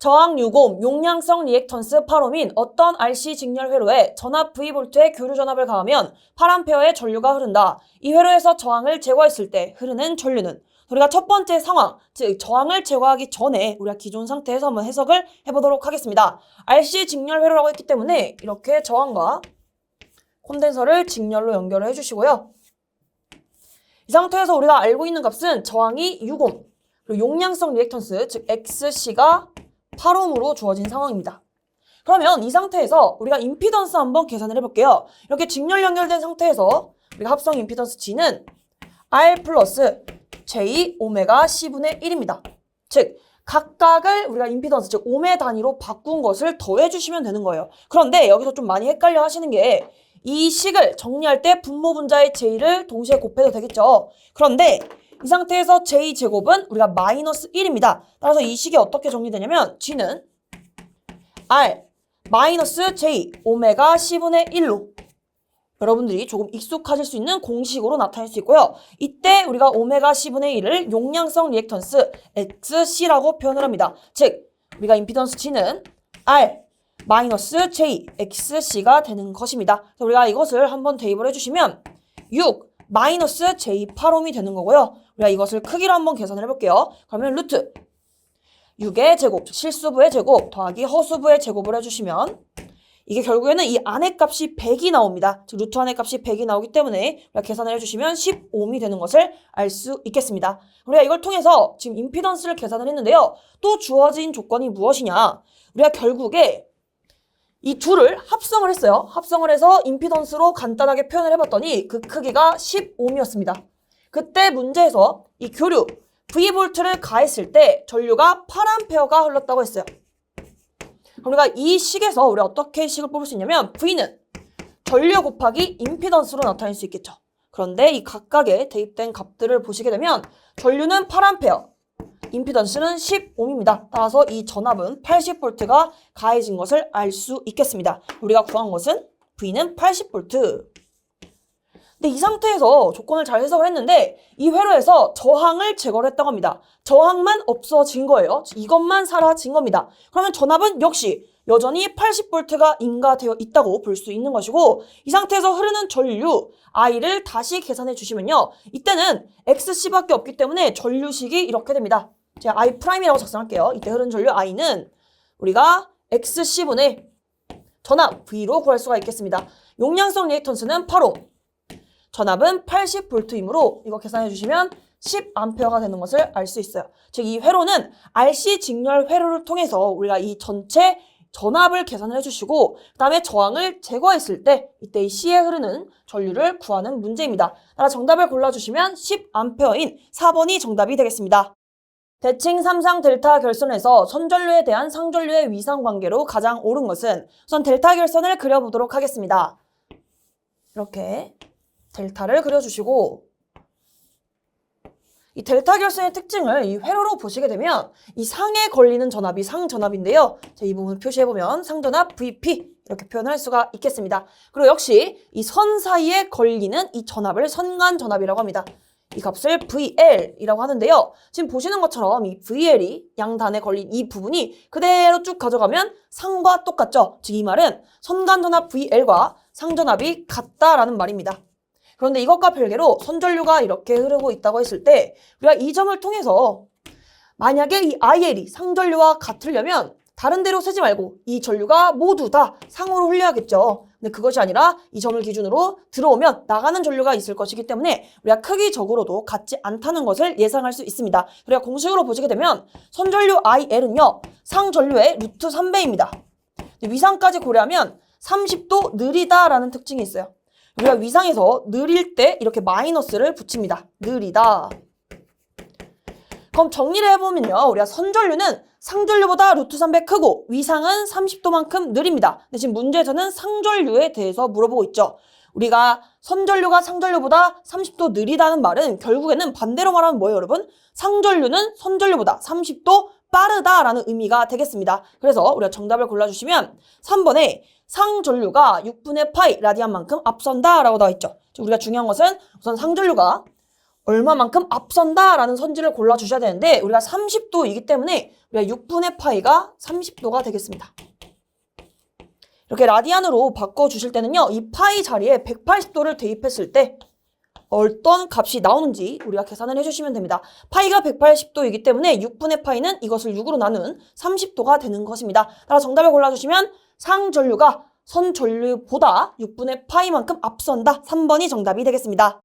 저항 유곰, 용량성 리액턴스 8옴인 어떤 RC 직렬 회로에 전압 V볼트의 교류 전압을 가하면 8A의 전류가 흐른다. 이 회로에서 저항을 제거했을 때 흐르는 전류는 우리가 첫 번째 상황, 즉 저항을 제거하기 전에 우리가 기존 상태에서 한번 해석을 해보도록 하겠습니다. RC 직렬 회로라고 했기 때문에 이렇게 저항과 콘덴서를 직렬로 연결을 해주시고요. 이 상태에서 우리가 알고 있는 값은 저항이 6옴, 그리고 용량성 리액턴스, 즉 XC가 8옴으로 주어진 상황입니다. 그러면 이 상태에서 우리가 임피던스 한번 계산을 해볼게요. 이렇게 직렬 연결된 상태에서 우리가 합성 임피던스 G는 R 플러스 J 오메가 C분의 1입니다. 즉 각각을 우리가 임피던스, 즉 오메 단위로 바꾼 것을 더해주시면 되는 거예요. 그런데 여기서 좀 많이 헷갈려 하시는 게 이 식을 정리할 때 분모 분자의 J를 동시에 곱해도 되겠죠. 그런데 이 상태에서 J제곱은 우리가 마이너스 1입니다. 따라서 이 식이 어떻게 정리되냐면 G는 R 마이너스 J 오메가 C분의 1로 여러분들이 조금 익숙하실 수 있는 공식으로 나타낼 수 있고요. 이때 우리가 오메가 C분의 1을 용량성 리액턴스 XC라고 표현을 합니다. 즉 우리가 임피던스 G는 R 마이너스 J XC가 되는 것입니다. 그래서 우리가 이것을 한번 대입을 해주시면 6 마이너스 J8옴이 되는 거고요. 우리가 이것을 크기로 한번 계산을 해볼게요. 그러면 루트 6의 제곱, 실수부의 제곱 더하기 허수부의 제곱을 해주시면 이게 결국에는 이 안의 값이 100이 나옵니다. 즉 루트 안의 값이 100이 나오기 때문에 우리가 계산을 해주시면 10옴이 되는 것을 알 수 있겠습니다. 우리가 이걸 통해서 지금 임피던스를 계산을 했는데요. 또 주어진 조건이 무엇이냐? 우리가 결국에 이 둘을 합성을 했어요. 합성을 해서 임피던스로 간단하게 표현을 해봤더니 그 크기가 10옴이었습니다. 그때 문제에서 이 교류 V볼트를 가했을 때 전류가 8A가 흘렀다고 했어요. 그럼 우리가 이 식에서 우리가 어떻게 식을 뽑을 수 있냐면 V는 전류 곱하기 임피던스로 나타낼 수 있겠죠. 그런데 이 각각의 대입된 값들을 보시게 되면 전류는 8A, 임피던스는 10옴입니다. 따라서 이 전압은 80V가 가해진 것을 알 수 있겠습니다. 우리가 구한 것은 V는 80V. 근데 이 상태에서 조건을 잘 해석을 했는데 이 회로에서 저항을 제거를 했다고 합니다. 저항만 없어진 거예요. 이것만 사라진 겁니다. 그러면 전압은 역시 여전히 80V가 인가되어 있다고 볼 수 있는 것이고 이 상태에서 흐르는 전류 I를 다시 계산해 주시면요. 이때는 XC밖에 없기 때문에 전류식이 이렇게 됩니다. 제가 I'이라고 작성할게요. 이때 흐르는 전류 I는 우리가 XC분의 전압 V로 구할 수가 있겠습니다. 용량성 리액턴스는 8옴, 전압은 80V이므로 이거 계산해 주시면 10A가 되는 것을 알 수 있어요. 즉 이 회로는 RC 직렬 회로를 통해서 우리가 이 전체 전압을 계산을 해주시고 그 다음에 저항을 제거했을 때 이때 이 C에 흐르는 전류를 구하는 문제입니다. 따라 정답을 골라주시면 10A인 4번이 정답이 되겠습니다. 대칭 3상 델타 결선에서 선전류에 대한 상전류의 위상 관계로 가장 옳은 것은 우선 델타 결선을 그려보도록 하겠습니다. 이렇게 델타를 그려주시고 이 델타 결선의 특징을 이 회로로 보시게 되면 이 상에 걸리는 전압이 상전압인데요. 자, 이 부분을 표시해보면 상전압 VP 이렇게 표현할 수가 있겠습니다. 그리고 역시 이 선 사이에 걸리는 이 전압을 선간전압이라고 합니다. 이 값을 VL이라고 하는데요. 지금 보시는 것처럼 이 VL이 양단에 걸린 이 부분이 그대로 쭉 가져가면 상과 똑같죠. 즉 이 말은 선간전압 VL과 상전압이 같다라는 말입니다. 그런데 이것과 별개로 선전류가 이렇게 흐르고 있다고 했을 때 우리가 이 점을 통해서 만약에 이 IL이 상전류와 같으려면 다른 데로 세지 말고 이 전류가 모두 다 상으로 흘려야겠죠. 근데 그것이 아니라 이 점을 기준으로 들어오면 나가는 전류가 있을 것이기 때문에 우리가 크기적으로도 같지 않다는 것을 예상할 수 있습니다. 우리가 공식으로 보시게 되면 선전류 IL은요. 상전류의 루트 3배입니다. 위상까지 고려하면 30도 느리다라는 특징이 있어요. 우리가 위상에서 느릴 때 이렇게 마이너스를 붙입니다. 느리다. 그럼 정리를 해보면요. 우리가 선전류는 상전류보다 루트 3배 크고 위상은 30도만큼 느립니다. 근데 지금 문제에서는 상전류에 대해서 물어보고 있죠. 우리가 선전류가 상전류보다 30도 느리다는 말은 결국에는 반대로 말하면 뭐예요, 여러분? 상전류는 선전류보다 30도 빠르다라는 의미가 되겠습니다. 그래서 우리가 정답을 골라주시면 3번에 상전류가 6분의 파이 라디안만큼 앞선다라고 나와 있죠. 우리가 중요한 것은 우선 상전류가 얼마만큼 앞선다라는 선지를 골라주셔야 되는데 우리가 30도이기 때문에 우리가 6분의 파이가 30도가 되겠습니다. 이렇게 라디안으로 바꿔주실 때는요. 이 파이 자리에 180도를 대입했을 때 어떤 값이 나오는지 우리가 계산을 해주시면 됩니다. 파이가 180도이기 때문에 6분의 파이는 이것을 6으로 나눈 30도가 되는 것입니다. 따라 정답을 골라주시면 상전류가 선전류보다 6분의 파이만큼 앞선다. 3번이 정답이 되겠습니다.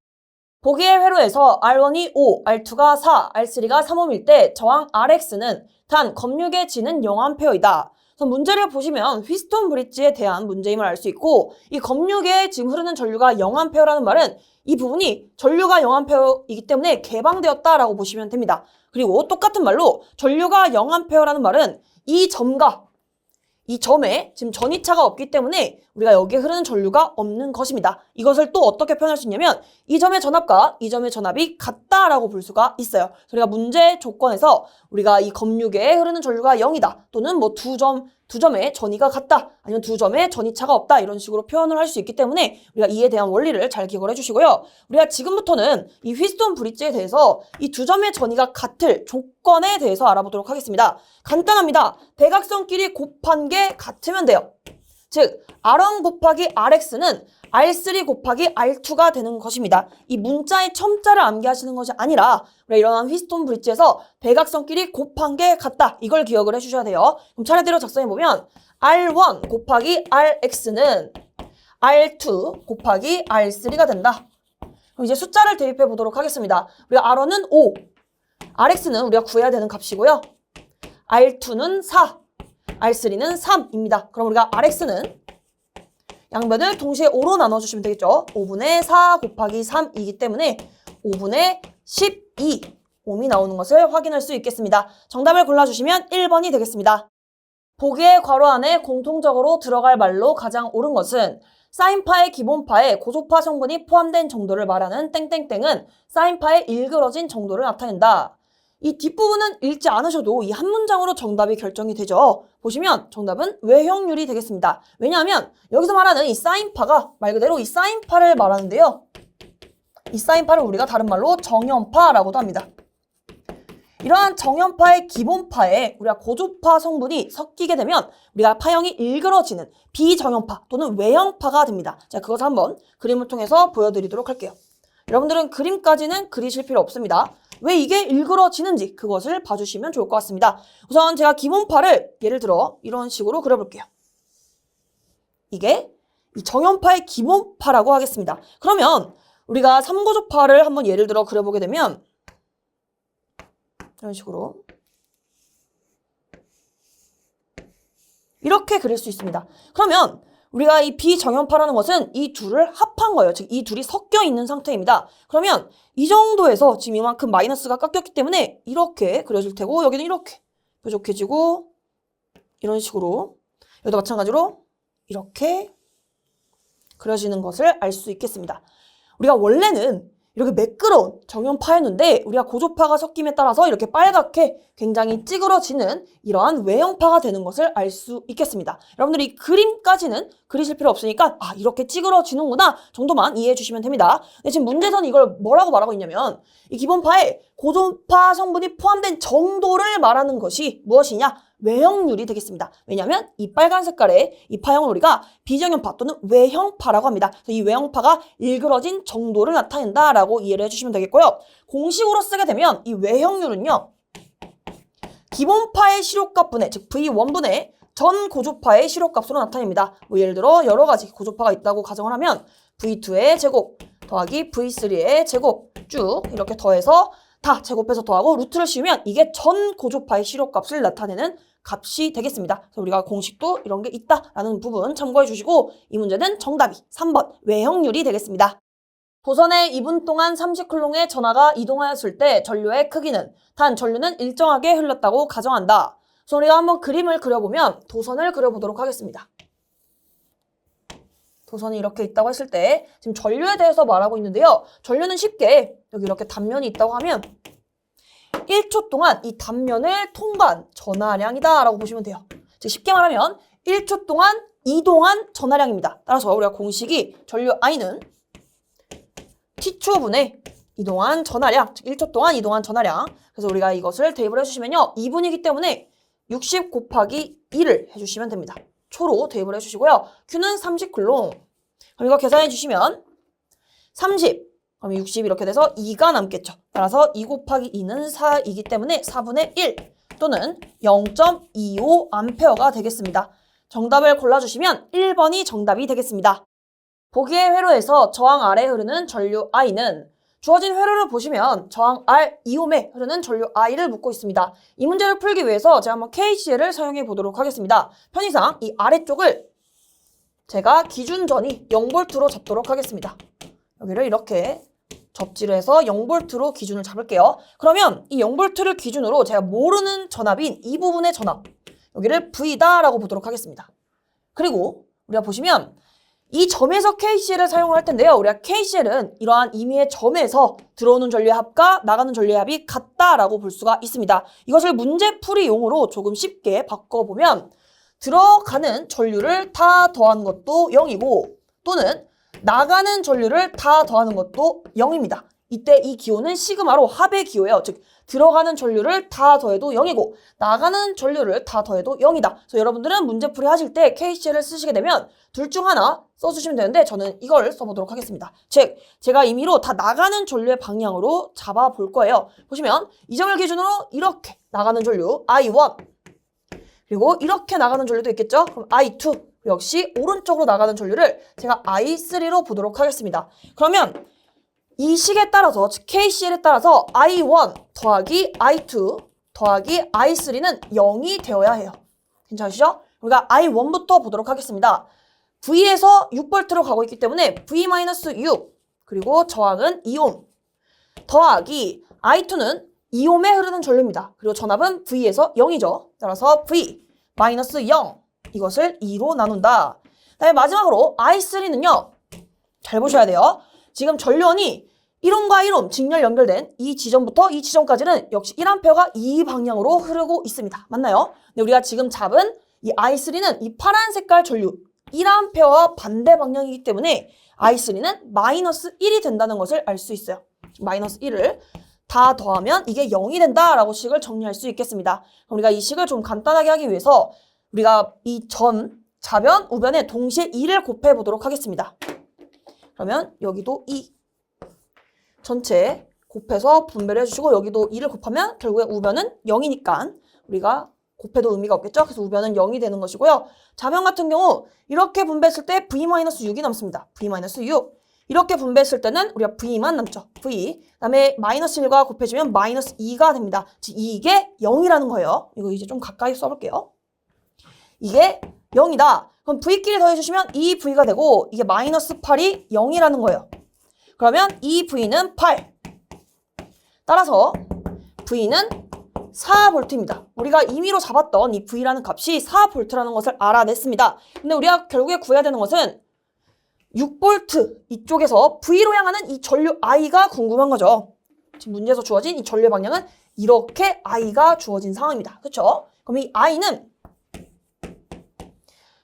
보기의 회로에서 R1이 5, R2가 4, R3가 3옴일 때 저항 RX는 단 검육의 G는 0A이다. 그래서 문제를 보시면 휘스톤 브릿지에 대한 문제임을 알 수 있고 이 검육에 지금 흐르는 전류가 0A라는 말은 이 부분이 전류가 0A이기 때문에 개방되었다라고 보시면 됩니다. 그리고 똑같은 말로 전류가 0A라는 말은 이 점과 이 점에 지금 전이차가 없기 때문에 우리가 여기에 흐르는 전류가 없는 것입니다. 이것을 또 어떻게 표현할 수 있냐면 이 점의 전압과 이 점의 전압이 같다라고 볼 수가 있어요. 우리가 문제 조건에서 우리가 이 검육에 흐르는 전류가 0이다 또는 뭐 두 점의 전이가 같다 아니면 두 점의 전이차가 없다 이런 식으로 표현을 할 수 있기 때문에 우리가 이에 대한 원리를 잘 기억을 해주시고요. 우리가 지금부터는 이 휘스톤 브릿지에 대해서 이 두 점의 전이가 같을 조건에 대해서 알아보도록 하겠습니다. 간단합니다. 대각선끼리 곱한 게 같으면 돼요. 즉 R1 곱하기 RX는 R3 곱하기 R2가 되는 것입니다. 이 문자의 첨자를 암기하시는 것이 아니라 우리가 이러한 휘스톤 브릿지에서 대각선끼리 곱한 게 같다. 이걸 기억을 해주셔야 돼요. 그럼 차례대로 작성해보면 R1 곱하기 RX는 R2 곱하기 R3가 된다. 그럼 이제 숫자를 대입해 보도록 하겠습니다. 우리가 R1은 5, RX는 우리가 구해야 되는 값이고요. R2는 4, R3는 3입니다. 그럼 우리가 RX는 양변을 동시에 5로 나눠주시면 되겠죠. 5분의 4 곱하기 3이기 때문에 5분의 12 옴이 나오는 것을 확인할 수 있겠습니다. 정답을 골라주시면 1번이 되겠습니다. 보기의 괄호 안에 공통적으로 들어갈 말로 가장 옳은 것은 사인파의 기본파에 고조파 성분이 포함된 정도를 말하는 땡땡땡은 사인파의 일그러진 정도를 나타낸다. 이 뒷부분은 읽지 않으셔도 이 한 문장으로 정답이 결정이 되죠. 보시면 정답은 외형률이 되겠습니다. 왜냐하면 여기서 말하는 이 사인파가 말 그대로 이 사인파를 말하는데요. 이 사인파를 우리가 다른 말로 정연파라고도 합니다. 이러한 정연파의 기본파에 우리가 고조파 성분이 섞이게 되면 우리가 파형이 일그러지는 비정연파 또는 외형파가 됩니다. 자, 그것을 한번 그림을 통해서 보여드리도록 할게요. 여러분들은 그림까지는 그리실 필요 없습니다. 왜 이게 일그러지는지 그것을 봐주시면 좋을 것 같습니다. 우선 제가 기본파를 예를 들어 이런 식으로 그려볼게요. 이게 이 정연파의 기본파라고 하겠습니다. 그러면 우리가 3고조파를 한번 예를 들어 그려보게 되면 이런 식으로 이렇게 그릴 수 있습니다. 그러면 우리가 이 비정연파라는 것은 이 둘을 합한 거예요. 즉 이 둘이 섞여 있는 상태입니다. 그러면 이 정도에서 지금 이만큼 마이너스가 깎였기 때문에 이렇게 그려질 테고 여기는 이렇게 뾰족해지고 이런 식으로 여기도 마찬가지로 이렇게 그려지는 것을 알 수 있겠습니다. 우리가 원래는 이렇게 매끄러운 정연파였는데 우리가 고조파가 섞임에 따라서 이렇게 빨갛게 굉장히 찌그러지는 이러한 외형파가 되는 것을 알 수 있겠습니다. 여러분들이 이 그림까지는 그리실 필요 없으니까 아 이렇게 찌그러지는구나 정도만 이해해 주시면 됩니다. 근데 지금 문제에서는 이걸 뭐라고 말하고 있냐면 이 기본파에 고조파 성분이 포함된 정도를 말하는 것이 무엇이냐? 외형률이 되겠습니다. 왜냐하면 이 빨간 색깔의 이 파형을 우리가 비정연파 또는 외형파라고 합니다. 그래서 이 외형파가 일그러진 정도를 나타낸다라고 이해를 해주시면 되겠고요. 공식으로 쓰게 되면 이 외형률은요. 기본파의 시료값분의 즉 V1분의 전 고조파의 시료값으로 나타냅니다. 뭐 예를 들어 여러 가지 고조파가 있다고 가정을 하면 V2의 제곱 더하기 V3의 제곱 쭉 이렇게 더해서 다 제곱해서 더하고 루트를 씌우면 이게 전 고조파의 시료값을 나타내는 값이 되겠습니다. 그래서 우리가 공식도 이런 게 있다라는 부분 참고해 주시고 이 문제는 정답이 3번 외형률이 되겠습니다. 도선에 2분 동안 30쿨롱의 전하가 이동하였을 때 전류의 크기는 단 전류는 일정하게 흘렀다고 가정한다. 그래서 우리가 한번 그림을 그려보면 도선을 그려보도록 하겠습니다. 도선이 이렇게 있다고 했을 때 지금 전류에 대해서 말하고 있는데요. 전류는 쉽게 여기 이렇게 단면이 있다고 하면 1초 동안 이 단면을 통과한 전하량이다 라고 보시면 돼요. 즉 쉽게 말하면 1초 동안 이동한 전하량입니다. 따라서 우리가 공식이 전류 I는 T초분의 이동한 전하량, 즉 1초 동안 이동한 전하량. 그래서 우리가 이것을 대입을 해주시면요. 2분이기 때문에 60 곱하기 2를 해주시면 됩니다. 초로 대입을 해주시고요. Q는 30쿨롱. 그럼 이거 계산해 주시면 30, 그럼 60 이렇게 돼서 2가 남겠죠. 따라서 2 곱하기 2는 4이기 때문에 4분의 1 또는 0.25 암페어가 되겠습니다. 정답을 골라주시면 1번이 정답이 되겠습니다. 보기의 회로에서 저항 아래 흐르는 전류 I는 주어진 회로를 보시면 저항 R 2옴에 흐르는 전류 I를 묻고 있습니다. 이 문제를 풀기 위해서 제가 한번 KCL을 사용해 보도록 하겠습니다. 편의상 이 아래쪽을 제가 기준전이 0V로 잡도록 하겠습니다. 여기를 이렇게 접지를 해서 0V로 기준을 잡을게요. 그러면 이 0V를 기준으로 제가 모르는 전압인 이 부분의 전압, 여기를 V다라고 보도록 하겠습니다. 그리고 우리가 보시면 이 점에서 KCL을 사용할 텐데요. 우리가 KCL은 이러한 임의의 점에서 들어오는 전류의 합과 나가는 전류의 합이 같다라고 볼 수가 있습니다. 이것을 문제풀이용으로 조금 쉽게 바꿔보면 들어가는 전류를 다 더하는 것도 0이고 또는 나가는 전류를 다 더하는 것도 0입니다. 이때 이 기호는 시그마로 합의 기호예요. 즉 들어가는 전류를 다 더해도 0이고 나가는 전류를 다 더해도 0이다. 그래서 여러분들은 문제풀이 하실 때 KCL을 쓰시게 되면 둘 중 하나 써주시면 되는데 저는 이걸 써보도록 하겠습니다. 즉 제가 임의로 다 나가는 전류의 방향으로 잡아볼 거예요. 보시면 이 점을 기준으로 이렇게 나가는 전류 I1 그리고 이렇게 나가는 전류도 있겠죠? 그럼 I2 역시 오른쪽으로 나가는 전류를 제가 I3로 보도록 하겠습니다. 그러면 이 식에 따라서, 즉 KCL에 따라서 I1 더하기 I2 더하기 I3는 0이 되어야 해요. 괜찮으시죠? 우리가 I1부터 보도록 하겠습니다. V에서 6V로 가고 있기 때문에 V-6 그리고 저항은 2옴 더하기 I2는 2옴에 흐르는 전류입니다. 그리고 전압은 V에서 0이죠. 따라서 V-0 이것을 2로 나눈다. 그다음에 마지막으로 I3는요. 잘 보셔야 돼요. 지금 전류원이 1옴과 1옴 직렬 연결된 이 지점부터 이 지점까지는 역시 1A가 이 방향으로 흐르고 있습니다. 맞나요? 근데 우리가 지금 잡은 이 I3는 이 파란 색깔 전류 1A와 반대 방향이기 때문에 I3는 마이너스 1이 된다는 것을 알 수 있어요. 마이너스 1을 다 더하면 이게 0이 된다라고 식을 정리할 수 있겠습니다. 그럼 우리가 이 식을 좀 간단하게 하기 위해서 우리가 이 전, 좌변, 우변에 동시에 2를 곱해 보도록 하겠습니다. 그러면 여기도 2 전체 곱해서 분배를 해주시고 여기도 2를 곱하면 결국에 우변은 0이니까 우리가 곱해도 의미가 없겠죠? 그래서 우변은 0이 되는 것이고요. 좌변 같은 경우 이렇게 분배했을 때 V-6이 남습니다. V-6 이렇게 분배했을 때는 우리가 V만 남죠. V 그다음에 마이너스 1과 곱해주면 마이너스 2가 됩니다. 즉 이게 0이라는 거예요. 이거 이제 좀 가까이 써볼게요. 이게 0이다. 그럼 V끼리 더해주시면 2V가 되고 이게 마이너스 8이 0이라는 거예요. 그러면 이 V는 8. 따라서 V는 4V입니다. 우리가 임의로 잡았던 이 V라는 값이 4V라는 것을 알아냈습니다. 근데 우리가 결국에 구해야 되는 것은 6V 이쪽에서 V로 향하는 이 전류 I가 궁금한 거죠. 지금 문제에서 주어진 이 전류 방향은 이렇게 I가 주어진 상황입니다. 그렇죠? 그럼 이 I는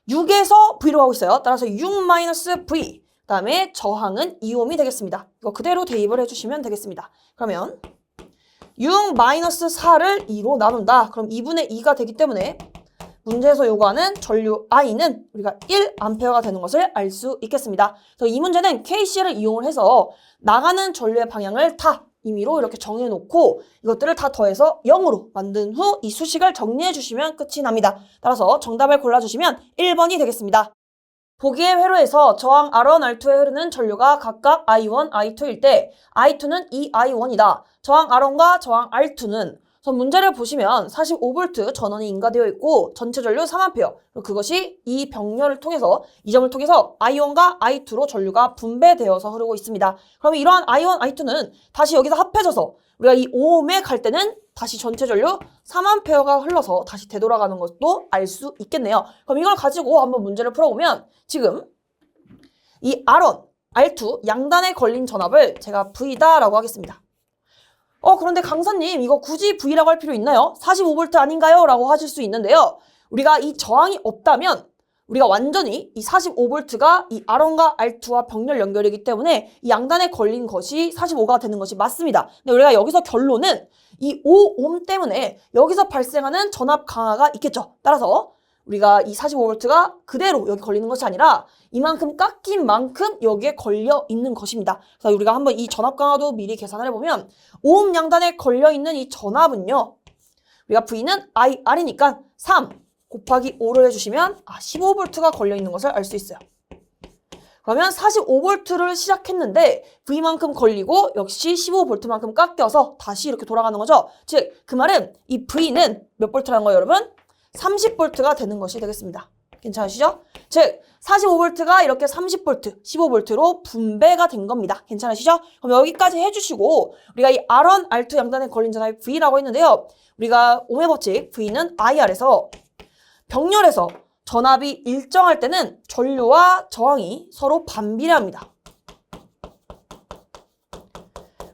6에서 V로 가고 있어요. 따라서 6-V 그 다음에 저항은 2옴이 되겠습니다. 이거 그대로 대입을 해주시면 되겠습니다. 그러면 6-4를 2로 나눈다. 그럼 2분의 2가 되기 때문에 문제에서 요구하는 전류 I는 우리가 1A가 되는 것을 알 수 있겠습니다. 그래서 이 문제는 KCL을 이용을 해서 나가는 전류의 방향을 다 임의로 이렇게 정해놓고 이것들을 다 더해서 0으로 만든 후 이 수식을 정리해 주시면 끝이 납니다. 따라서 정답을 골라주시면 1번이 되겠습니다. 보기의 회로에서 저항 R1, R2에 흐르는 전류가 각각 I1, I2일 때 I2는 2I1이다. 저항 R1과 저항 R2는 우선 문제를 보시면 45V 전원이 인가되어 있고 전체 전류 3A 그것이 이 병렬을 통해서 이 점을 통해서 I1과 I2로 전류가 분배되어서 흐르고 있습니다. 그러면 이러한 I1, I2는 다시 여기서 합해져서 우리가 이 5옴에 갈 때는 다시 전체 전류 3A가 흘러서 다시 되돌아가는 것도 알 수 있겠네요. 그럼 이걸 가지고 한번 문제를 풀어보면 지금 이 R1, R2 양단에 걸린 전압을 제가 V다라고 하겠습니다. 그런데 강사님 이거 굳이 V라고 할 필요 있나요? 45V 아닌가요? 라고 하실 수 있는데요. 우리가 이 저항이 없다면 우리가 완전히 이 45V가 이 R1과 R2와 병렬 연결이기 때문에 이 양단에 걸린 것이 45가 되는 것이 맞습니다. 근데 우리가 여기서 결론은 이 5옴 때문에 여기서 발생하는 전압 강화가 있겠죠. 따라서 우리가 이 45V가 그대로 여기 걸리는 것이 아니라 이만큼 깎인 만큼 여기에 걸려 있는 것입니다. 그래서 우리가 한번 이 전압 강화도 미리 계산을 해보면 5옴 양단에 걸려 있는 이 전압은요. 우리가 V는 IR이니까 3 곱하기 5를 해주시면 15V가 걸려 있는 것을 알 수 있어요. 그러면 45V를 시작했는데 V만큼 걸리고 역시 15V만큼 깎여서 다시 이렇게 돌아가는 거죠. 즉, 그 말은 이 V는 몇 볼트라는 거예요, 여러분? 30V가 되는 것이 되겠습니다. 괜찮으시죠? 즉, 45V가 이렇게 30V, 15V로 분배가 된 겁니다. 괜찮으시죠? 그럼 여기까지 해주시고 우리가 이 R1, R2 양단에 걸린 전압이 V라고 했는데요. 우리가 ohm의 법칙 V는 IR에서 병렬에서 전압이 일정할 때는 전류와 저항이 서로 반비례합니다.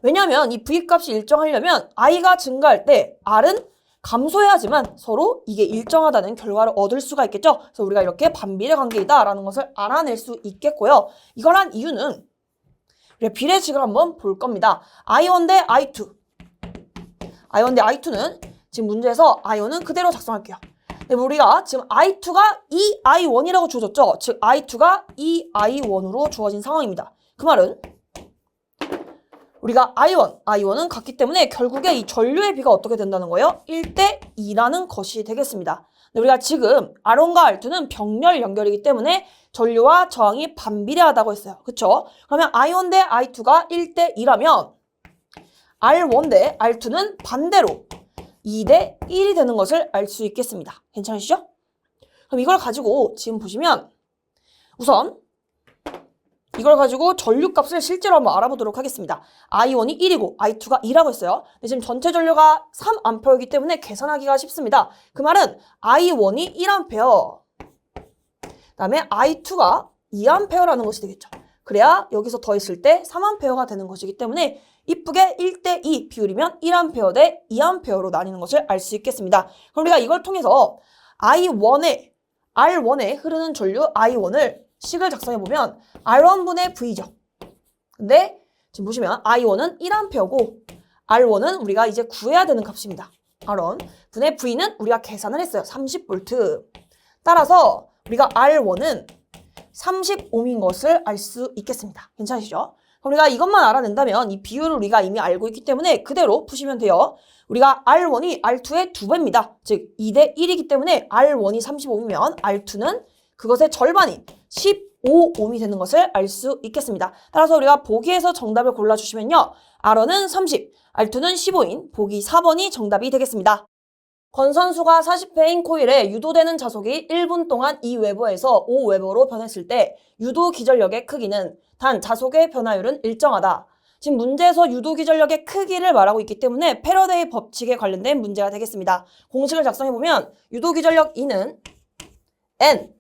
왜냐하면 이 V값이 일정하려면 I가 증가할 때 R은 감소해야지만 서로 이게 일정하다는 결과를 얻을 수가 있겠죠. 그래서 우리가 이렇게 반비례 관계이다라는 것을 알아낼 수 있겠고요. 이걸 한 이유는 우리가 비례식을 한번 볼 겁니다. I1 대 I2. I1 대 I2는 지금 문제에서 I1은 그대로 작성할게요. 우리가 지금 I2가 2I1이라고 주어졌죠. 즉 I2가 2I1으로 주어진 상황입니다. 그 말은 우리가 I1은 같기 때문에 결국에 이 전류의 비가 어떻게 된다는 거예요? 1대 2라는 것이 되겠습니다. 우리가 지금 R1과 R2는 병렬 연결이기 때문에 전류와 저항이 반비례하다고 했어요. 그쵸? 그러면 I1 대 I2가 1대 2라면 R1 대 R2는 반대로 2대 1이 되는 것을 알 수 있겠습니다. 괜찮으시죠? 그럼 이걸 가지고 지금 보시면 우선 이걸 가지고 전류값을 실제로 한번 알아보도록 하겠습니다. I1이 1이고 I2가 2라고 했어요. 근데 지금 전체 전류가 3A이기 때문에 계산하기가 쉽습니다. 그 말은 I1이 1A, 그다음에 I2가 2A라는 것이 되겠죠. 그래야 여기서 더했을 때 3A가 되는 것이기 때문에 이쁘게 1대 2 비율이면 1A 대 2A로 나뉘는 것을 알 수 있겠습니다. 그럼 우리가 이걸 통해서 R1에 흐르는 전류 I1을 식을 작성해보면 R1분의 V죠. 근데 지금 보시면 I1은 1A고 R1은 우리가 이제 구해야 되는 값입니다. R1 분의 V는 우리가 계산을 했어요. 30V. 따라서 우리가 R1은 30옴인 것을 알 수 있겠습니다. 괜찮으시죠? 그럼 우리가 이것만 알아낸다면 이 비율을 우리가 이미 알고 있기 때문에 그대로 푸시면 돼요. 우리가 R1이 R2의 2배입니다. 즉 2대 1이기 때문에 R1이 30옴이면 R2는 그것의 절반인 15옴이 되는 것을 알 수 있겠습니다. 따라서 우리가 보기에서 정답을 골라주시면요. R1은 30, R2는 15인 보기 4번이 정답이 되겠습니다. 건선수가 40회인 코일에 유도되는 자속이 1분 동안 2웨버에서 5웨버로 변했을 때 유도 기전력의 크기는 단 자속의 변화율은 일정하다. 지금 문제에서 유도 기전력의 크기를 말하고 있기 때문에 패러데이 법칙에 관련된 문제가 되겠습니다. 공식을 작성해보면 유도 기전력 E는 N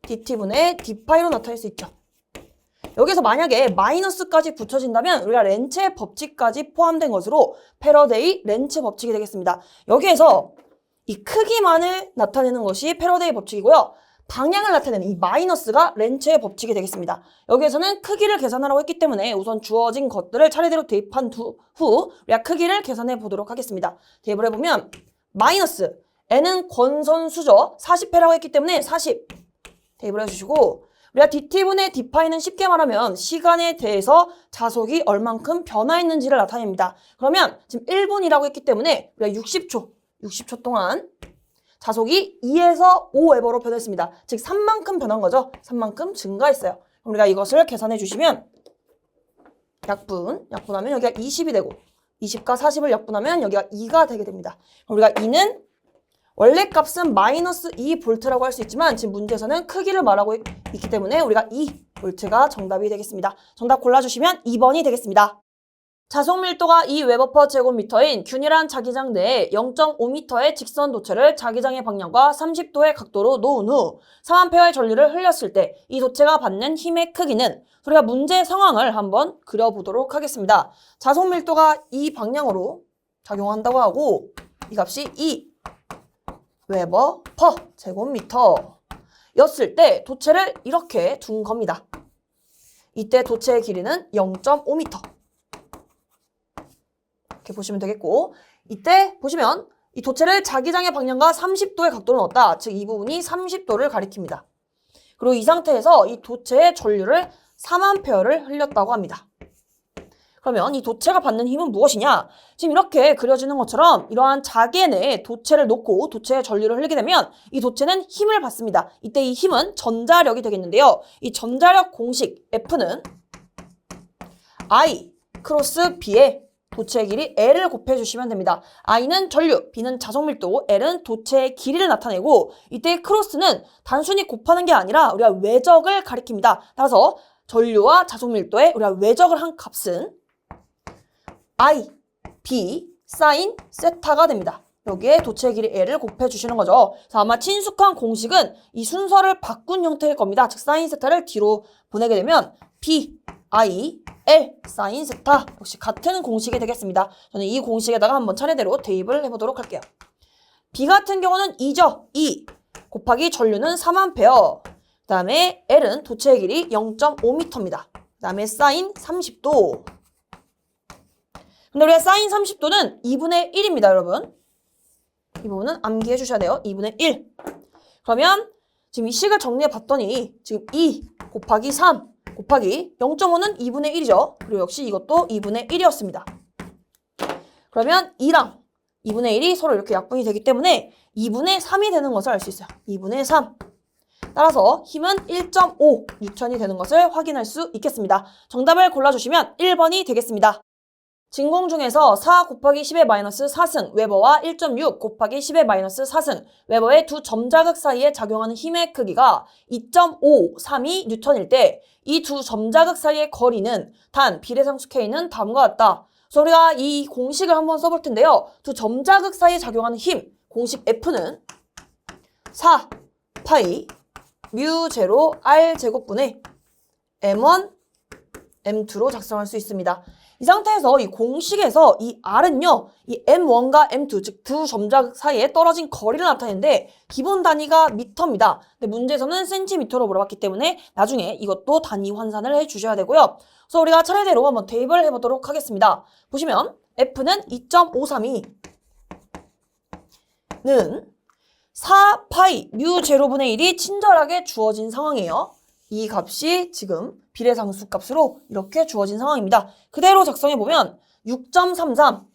dt분의 d파이로 나타낼 수 있죠. 여기서 만약에 마이너스까지 붙여진다면 우리가 렌츠의 법칙까지 포함된 것으로 패러데이 렌츠 법칙이 되겠습니다. 여기에서 이 크기만을 나타내는 것이 패러데이 법칙이고요. 방향을 나타내는 이 마이너스가 렌츠의 법칙이 되겠습니다. 여기에서는 크기를 계산하라고 했기 때문에 우선 주어진 것들을 차례대로 대입한 후 우리가 크기를 계산해 보도록 하겠습니다. 대입을 해보면 마이너스 n은 권선수죠. 40회라고 했기 때문에 40 대입을 해주시고 우리가 dt분의 d파이는 쉽게 말하면 시간에 대해서 자속이 얼만큼 변화했는지를 나타냅니다. 그러면 지금 1분이라고 했기 때문에 우리가 60초 동안 자속이 2에서 5웨버로 변했습니다. 즉 3만큼 변한 거죠. 3만큼 증가했어요. 그럼 우리가 이것을 계산해 주시면 약분하면 여기가 20이 되고 20과 40을 약분하면 여기가 2가 되게 됩니다. 그럼 우리가 2는 원래 값은 마이너스 2V라고 할 수 있지만 지금 문제에서는 크기를 말하고 있기 때문에 우리가 2V가 정답이 되겠습니다. 정답 골라주시면 2번이 되겠습니다. 자속 밀도가 2웨버/j 제곱미터인 균일한 자기장 내에 0.5m의 직선 도체를 자기장의 방향과 30도의 각도로 놓은 후 3A의 전류를 흘렸을 때 이 도체가 받는 힘의 크기는 우리가 문제 상황을 한번 그려보도록 하겠습니다. 자속 밀도가 이 방향으로 작용한다고 하고 이 값이 2웨버/제곱미터 였을 때 도체를 이렇게 둔 겁니다. 이때 도체의 길이는 0.5m. 이렇게 보시면 되겠고, 이때 보시면 이 도체를 자기장의 방향과 30도의 각도로 넣었다. 즉 이 부분이 30도를 가리킵니다. 그리고 이 상태에서 이 도체의 전류를 4A를 흘렸다고 합니다. 그러면 이 도체가 받는 힘은 무엇이냐? 지금 이렇게 그려지는 것처럼 이러한 자개 내에 도체를 놓고 도체의 전류를 흘리게 되면 이 도체는 힘을 받습니다. 이때 이 힘은 전자력이 되겠는데요. 이 전자력 공식 F는 I 크로스 B의 도체의 길이 L을 곱해주시면 됩니다. I는 전류, B는 자석밀도, L은 도체의 길이를 나타내고 이때 크로스는 단순히 곱하는 게 아니라 우리가 외적을 가리킵니다. 따라서 전류와 자석밀도에 우리가 외적을 한 값은 I, B, 사인 세타가 됩니다. 여기에 도체의 길이 L을 곱해주시는 거죠. 그래서 아마 친숙한 공식은 이 순서를 바꾼 형태일 겁니다. 즉 사인 세타를 뒤로 보내게 되면 B, I, L, 사인 세타 역시 같은 공식이 되겠습니다. 저는 이 공식에다가 한번 차례대로 대입을 해보도록 할게요. B 같은 경우는 2죠. 2 곱하기 전류는 3A. 그 다음에 L은 도체의 길이 0.5m입니다. 그 다음에 사인 30도. 근데 우리가 사인 30도는 2분의 1입니다, 여러분. 이 부분은 암기해 주셔야 돼요. 2분의 1. 그러면 지금 이 식을 정리해 봤더니 지금 2 곱하기 3 곱하기 0.5는 2분의 1이죠. 그리고 역시 이것도 2분의 1이었습니다. 그러면 2랑 2분의 1이 서로 이렇게 약분이 되기 때문에 2분의 3이 되는 것을 알 수 있어요. 2분의 3. 따라서 힘은 1.5 뉴턴이 되는 것을 확인할 수 있겠습니다. 정답을 골라주시면 1번이 되겠습니다. 진공 중에서 4 곱하기 10의 마이너스 4승 웨버와 1.6 곱하기 10의 마이너스 4승 웨버의 두 점자극 사이에 작용하는 힘의 크기가 2.532 뉴턴일 때 이 두 점자극 사이의 거리는 단 비례상수 K는 다음과 같다. 그래서 우리가 이 공식을 한번 써볼 텐데요. 두 점자극 사이에 작용하는 힘 공식 F는 4 파이 뮤 제로 R 제곱분의 M1 M2로 작성할 수 있습니다. 이 상태에서 이 공식에서 이 R은요, 이 M1과 M2, 즉 두 점자극 사이에 떨어진 거리를 나타내는데 기본 단위가 미터입니다. 근데 문제에서는 센티미터로 물어봤기 때문에 나중에 이것도 단위 환산을 해주셔야 되고요. 그래서 우리가 차례대로 한번 대입을 해보도록 하겠습니다. 보시면 F는 2.532는 4파이 뮤 제로분의 1이 친절하게 주어진 상황이에요. 이 값이 지금 비례상수 값으로 이렇게 주어진 상황입니다. 그대로 작성해보면 6.33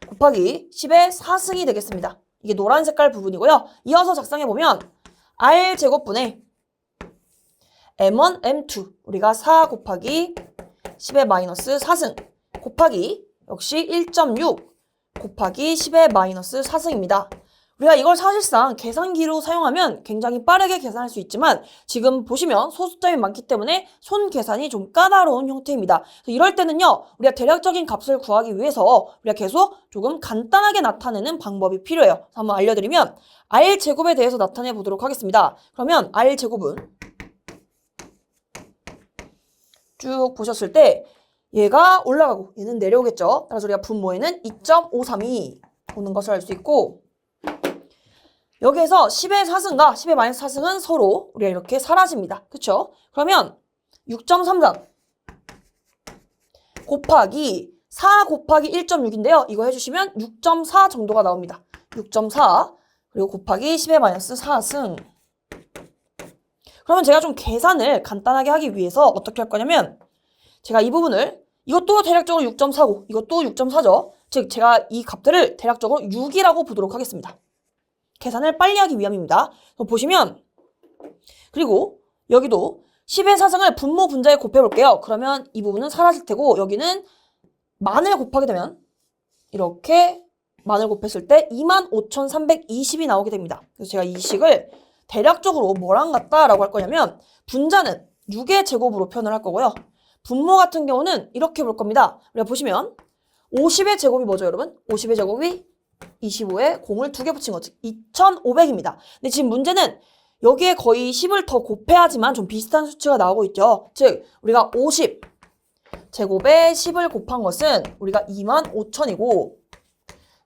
곱하기 10의 4승이 되겠습니다. 이게 노란 색깔 부분이고요. 이어서 작성해보면 R제곱분의 M1, M2 우리가 4 곱하기 10의 마이너스 4승 곱하기 역시 1.6 곱하기 10의 마이너스 4승입니다. 우리가 이걸 사실상 계산기로 사용하면 굉장히 빠르게 계산할 수 있지만 지금 보시면 소수점이 많기 때문에 손 계산이 좀 까다로운 형태입니다. 이럴 때는요, 우리가 대략적인 값을 구하기 위해서 우리가 계속 조금 간단하게 나타내는 방법이 필요해요. 한번 알려드리면 R제곱에 대해서 나타내 보도록 하겠습니다. 그러면 R제곱은 쭉 보셨을 때 얘가 올라가고 얘는 내려오겠죠. 따라서 우리가 분모에는 2.532 오는 것을 알 수 있고 여기에서 10의 4승과 10의 마이너스 4승은 서로 우리가 이렇게 사라집니다. 그쵸? 그러면 6.33 곱하기 4 곱하기 1.6인데요. 이거 해주시면 6.4 정도가 나옵니다. 6.4 그리고 곱하기 10의 마이너스 4승. 그러면 제가 좀 계산을 간단하게 하기 위해서 어떻게 할 거냐면 제가 이 부분을 이것도 대략적으로 6.49 이것도 6.4죠. 즉 제가 이 값들을 대략적으로 6이라고 보도록 하겠습니다. 계산을 빨리 하기 위함입니다. 보시면 그리고 여기도 10의 4승을 분모 분자에 곱해볼게요. 그러면 이 부분은 사라질 테고 여기는 만을 곱하게 되면 이렇게 만을 곱했을 때 25,320이 나오게 됩니다. 그래서 제가 이 식을 대략적으로 뭐랑 같다라고 할 거냐면 분자는 6의 제곱으로 표현을 할 거고요. 분모 같은 경우는 이렇게 볼 겁니다. 우리가 보시면 50의 제곱이 뭐죠, 여러분? 50의 제곱이 25에 공을 2개 붙인 거지. 2,500입니다. 근데 지금 문제는 여기에 거의 10을 더 곱해야지만 좀 비슷한 수치가 나오고 있죠. 즉 우리가 50 제곱에 10을 곱한 것은 우리가 25,000이고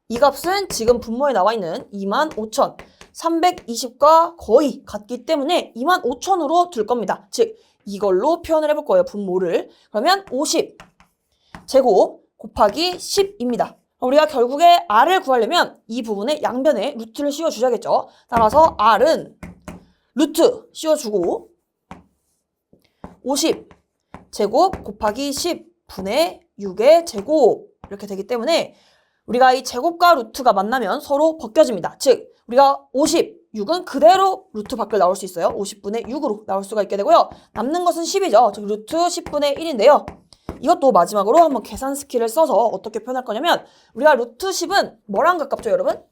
이 값은 지금 분모에 나와 있는 25,000 320과 거의 같기 때문에 25,000으로 둘 겁니다. 즉 이걸로 표현을 해볼 거예요. 분모를. 그러면 50 제곱 곱하기 10입니다. 우리가 결국에 r을 구하려면 이 부분의 양변에 루트를 씌워주셔야겠죠. 따라서 r은 루트 씌워주고 50 제곱 곱하기 10분의 6의 제곱 이렇게 되기 때문에 우리가 이 제곱과 루트가 만나면 서로 벗겨집니다. 즉 우리가 56은 그대로 루트 밖을 나올 수 있어요. 50분의 6으로 나올 수가 있게 되고요. 남는 것은 10이죠. 즉 루트 10분의 1인데요. 이것도 마지막으로 한번 계산 스킬을 써서 어떻게 표현할 거냐면 우리가 루트 10은 뭐랑 가깝죠, 여러분?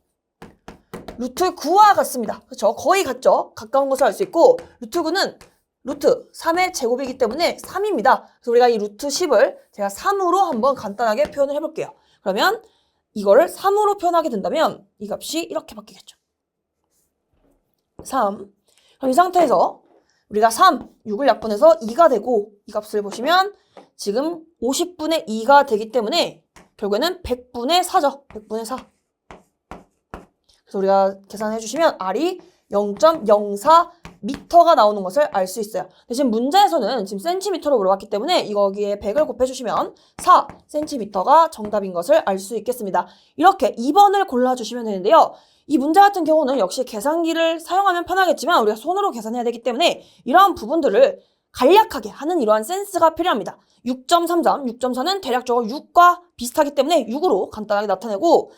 루트 9와 같습니다. 그렇죠? 거의 같죠? 가까운 것을 알 수 있고 루트 9는 루트 3의 제곱이기 때문에 3입니다. 그래서 우리가 이 루트 10을 제가 3으로 한번 간단하게 표현을 해볼게요. 그러면 이거를 3으로 표현하게 된다면 이 값이 이렇게 바뀌겠죠. 3. 그럼 이 상태에서 우리가 3, 6을 약분해서 2가 되고 이 값을 보시면 지금 50분의 2가 되기 때문에 결국에는 100분의 4죠. 100분의 4. 그래서 우리가 계산해 주시면 R이 0.04m가 나오는 것을 알 수 있어요. 대신 문제에서는 지금 센티미터로 물어봤기 때문에 거기에 100을 곱해주시면 4cm가 정답인 것을 알 수 있겠습니다. 이렇게 2번을 골라주시면 되는데요. 이 문제 같은 경우는 역시 계산기를 사용하면 편하겠지만 우리가 손으로 계산해야 되기 때문에 이러한 부분들을 간략하게 하는 이러한 센스가 필요합니다. 6.33, 6.4는 대략적으로 6과 비슷하기 때문에 6으로 간단하게 나타내고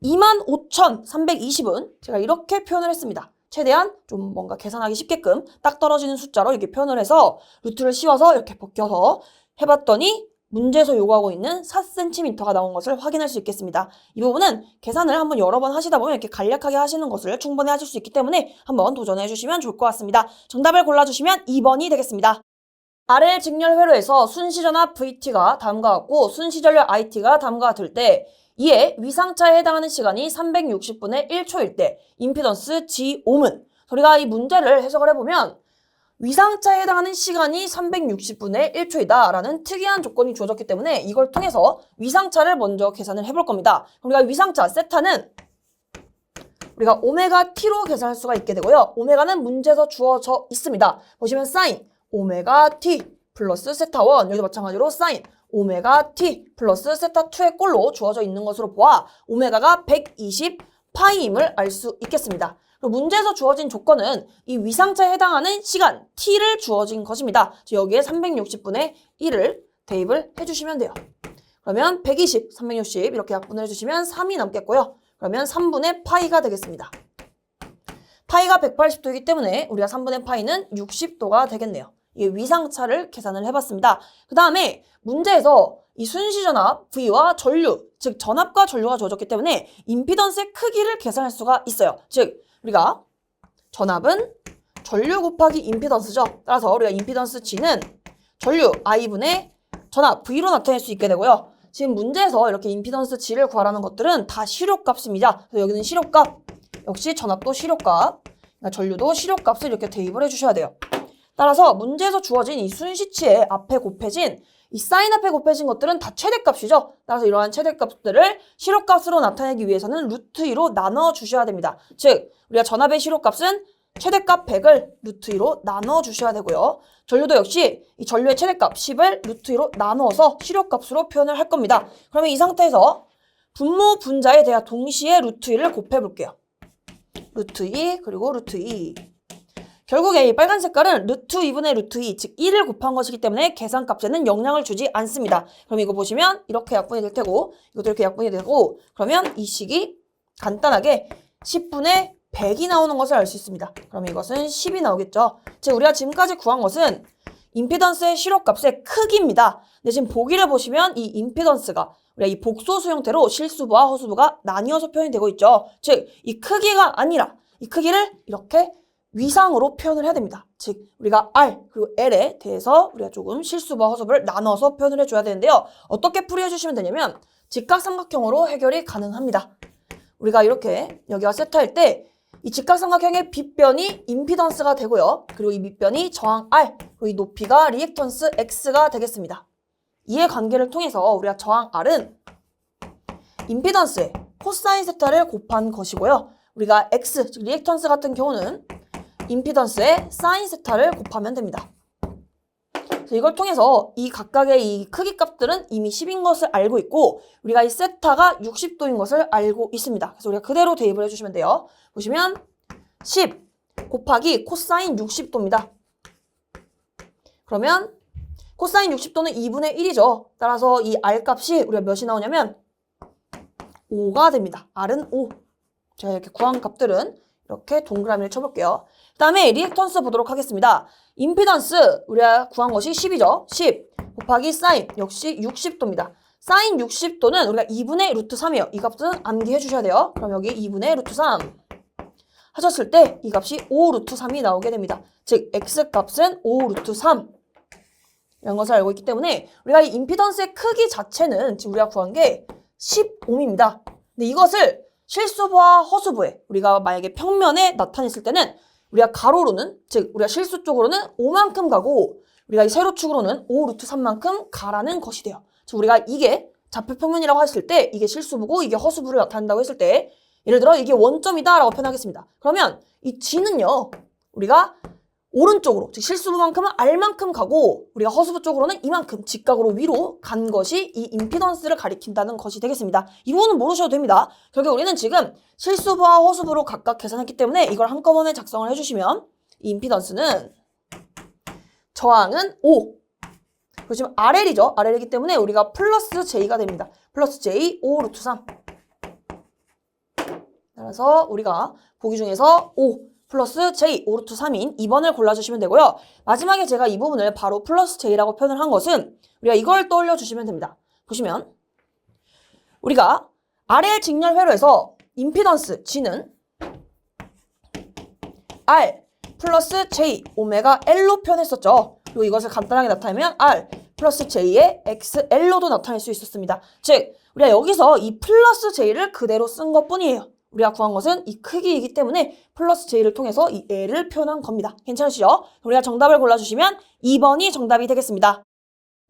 25,320은 제가 이렇게 표현을 했습니다. 최대한 좀 뭔가 계산하기 쉽게끔 딱 떨어지는 숫자로 이렇게 표현을 해서 루트를 씌워서 이렇게 벗겨서 해봤더니 문제에서 요구하고 있는 4cm가 나온 것을 확인할 수 있겠습니다. 이 부분은 계산을 한번 여러 번 하시다 보면 이렇게 간략하게 하시는 것을 충분히 하실 수 있기 때문에 한번 도전해 주시면 좋을 것 같습니다. 정답을 골라주시면 2번이 되겠습니다. RL 직렬회로에서 순시전압 VT가 다음과 같고 순시전력 IT가 다음과 같을 때 이에 위상차에 해당하는 시간이 360분의 1초일 때 임피던스 G5는 우리가 이 문제를 해석을 해보면 위상차에 해당하는 시간이 360분의 1초이다 라는 특이한 조건이 주어졌기 때문에 이걸 통해서 위상차를 먼저 계산을 해볼 겁니다. 우리가 위상차 세타는 우리가 오메가 t로 계산할 수가 있게 되고요. 오메가는 문제에서 주어져 있습니다. 보시면 사인 오메가 t 플러스 세타 1 여기도 마찬가지로 사인 오메가 t 플러스 세타 2의 꼴로 주어져 있는 것으로 보아 오메가가 120파이임을 알 수 있겠습니다. 그리고 문제에서 주어진 조건은 이 위상차에 해당하는 시간 t를 주어진 것입니다. 여기에 360분의 1을 대입을 해주시면 돼요. 그러면 120, 360 이렇게 약분을 해주시면 3이 남겠고요. 그러면 3분의 파이가 되겠습니다. 파이가 180도이기 때문에 우리가 3분의 파이는 60도가 되겠네요. 이 위상차를 계산을 해봤습니다. 그 다음에 문제에서 이 순시전압 V와 전류, 즉 전압과 전류가 주어졌기 때문에 임피던스의 크기를 계산할 수가 있어요. 즉 우리가 전압은 전류 곱하기 임피던스죠. 따라서 우리가 임피던스 G는 전류 I분의 전압 V로 나타낼 수 있게 되고요. 지금 문제에서 이렇게 임피던스 G를 구하라는 것들은 다 실효값입니다. 그래서 여기는 실효값, 역시 전압도 실효값, 전류도 실효값을 이렇게 대입을 해주셔야 돼요. 따라서 문제에서 주어진 이 순시치의 앞에 곱해진 이 사인 앞에 곱해진 것들은 다 최대값이죠. 따라서 이러한 최대값들을 실효값으로 나타내기 위해서는 루트 2로 나눠 주셔야 됩니다. 즉 우리가 전압의 실효값은 최대값 100을 루트 2로 나눠 주셔야 되고요. 전류도 역시 이 전류의 최대값 10을 루트 2로 나누어서 실효값으로 표현을 할 겁니다. 그러면 이 상태에서 분모 분자에 대하 동시에 루트 2를 곱해 볼게요. 루트 2 그리고 루트 2. 결국에 이 빨간 색깔은 루트 2분의 루트 2, 즉 1을 곱한 것이기 때문에 계산값에는 영향을 주지 않습니다. 그럼 이거 보시면 이렇게 약분이 될 테고 이것도 이렇게 약분이 되고 그러면 이 식이 간단하게 10분의 100이 나오는 것을 알 수 있습니다. 그럼 이것은 10이 나오겠죠. 즉 우리가 지금까지 구한 것은 임피던스의 실효값의 크기입니다. 근데 지금 보기를 보시면 이 임피던스가 우리가 이 복소수 형태로 실수부와 허수부가 나뉘어서 표현이 되고 있죠. 즉 이 크기가 아니라 이 크기를 이렇게 위상으로 표현을 해야 됩니다. 즉 우리가 R 그리고 L에 대해서 우리가 조금 실수부와 허수부를 나눠서 표현을 해줘야 되는데요. 어떻게 풀이해 주시면 되냐면 직각삼각형으로 해결이 가능합니다. 우리가 이렇게 여기가 세타일 때 이 직각삼각형의 빗변이 임피던스가 되고요. 그리고 이 밑변이 저항 R 그리고 이 높이가 리액턴스 X가 되겠습니다. 이의 관계를 통해서 우리가 저항 R은 임피던스의 코사인 세타를 곱한 것이고요. 우리가 X, 즉 리액턴스 같은 경우는 임피던스의 사인 세타를 곱하면 됩니다. 이걸 통해서 이 각각의 이 크기 값들은 이미 10인 것을 알고 있고 우리가 이 세타가 60도인 것을 알고 있습니다. 그래서 우리가 그대로 대입을 해주시면 돼요. 보시면 10 곱하기 코사인 60도입니다. 그러면 코사인 60도는 2분의 1이죠. 따라서 이 R 값이 우리가 몇이 나오냐면 5가 됩니다. R은 5. 제가 이렇게 구한 값들은 이렇게 동그라미를 쳐볼게요. 그 다음에 리액턴스 보도록 하겠습니다. 임피던스 우리가 구한 것이 10이죠. 10 곱하기 사인 역시 60도입니다. 사인 60도는 우리가 2분의 루트 3이에요. 이 값은 암기해 주셔야 돼요. 그럼 여기 2분의 루트 3 하셨을 때 이 값이 5 루트 3이 나오게 됩니다. 즉 X 값은 5 루트 3 이런 것을 알고 있기 때문에 우리가 이 임피던스의 크기 자체는 지금 우리가 구한 게 10옴입니다. 근데 이것을 실수부와 허수부에 우리가 만약에 평면에 나타냈을 때는 우리가 가로로는 즉 우리가 실수 쪽으로는 5만큼 가고 우리가 이 세로축으로는 5 루트 3만큼 가라는 것이 돼요. 즉 우리가 이게 좌표평면이라고 했을 때 이게 실수부고 이게 허수부를 나타낸다고 했을 때 예를 들어 이게 원점이다 라고 표현하겠습니다. 그러면 이 G는요 우리가 오른쪽으로 즉 실수부만큼은 R만큼 가고 우리가 허수부 쪽으로는 이만큼 직각으로 위로 간 것이 이 임피던스를 가리킨다는 것이 되겠습니다. 이 부분은 모르셔도 됩니다. 결국 우리는 지금 실수부와 허수부로 각각 계산했기 때문에 이걸 한꺼번에 작성을 해주시면 이 임피던스는 저항은 5 그리고 지금 RL이죠. RL이기 때문에 우리가 플러스 J가 됩니다. 플러스 J 5 루트 3 따라서 우리가 보기 중에서 5 플러스 J 5 루트 3인 2번을 골라주시면 되고요. 마지막에 제가 이 부분을 바로 플러스 J라고 표현을 한 것은 우리가 이걸 떠올려 주시면 됩니다. 보시면 우리가 RL 직렬 회로에서 임피던스 G는 R 플러스 J 오메가 L로 표현했었죠. 그리고 이것을 간단하게 나타내면 R 플러스 J의 XL로도 나타낼 수 있었습니다. 즉 우리가 여기서 이 플러스 J를 그대로 쓴 것뿐이에요. 우리가 구한 것은 이 크기이기 때문에 플러스 J를 통해서 이 L을 표현한 겁니다. 괜찮으시죠? 우리가 정답을 골라주시면 2번이 정답이 되겠습니다.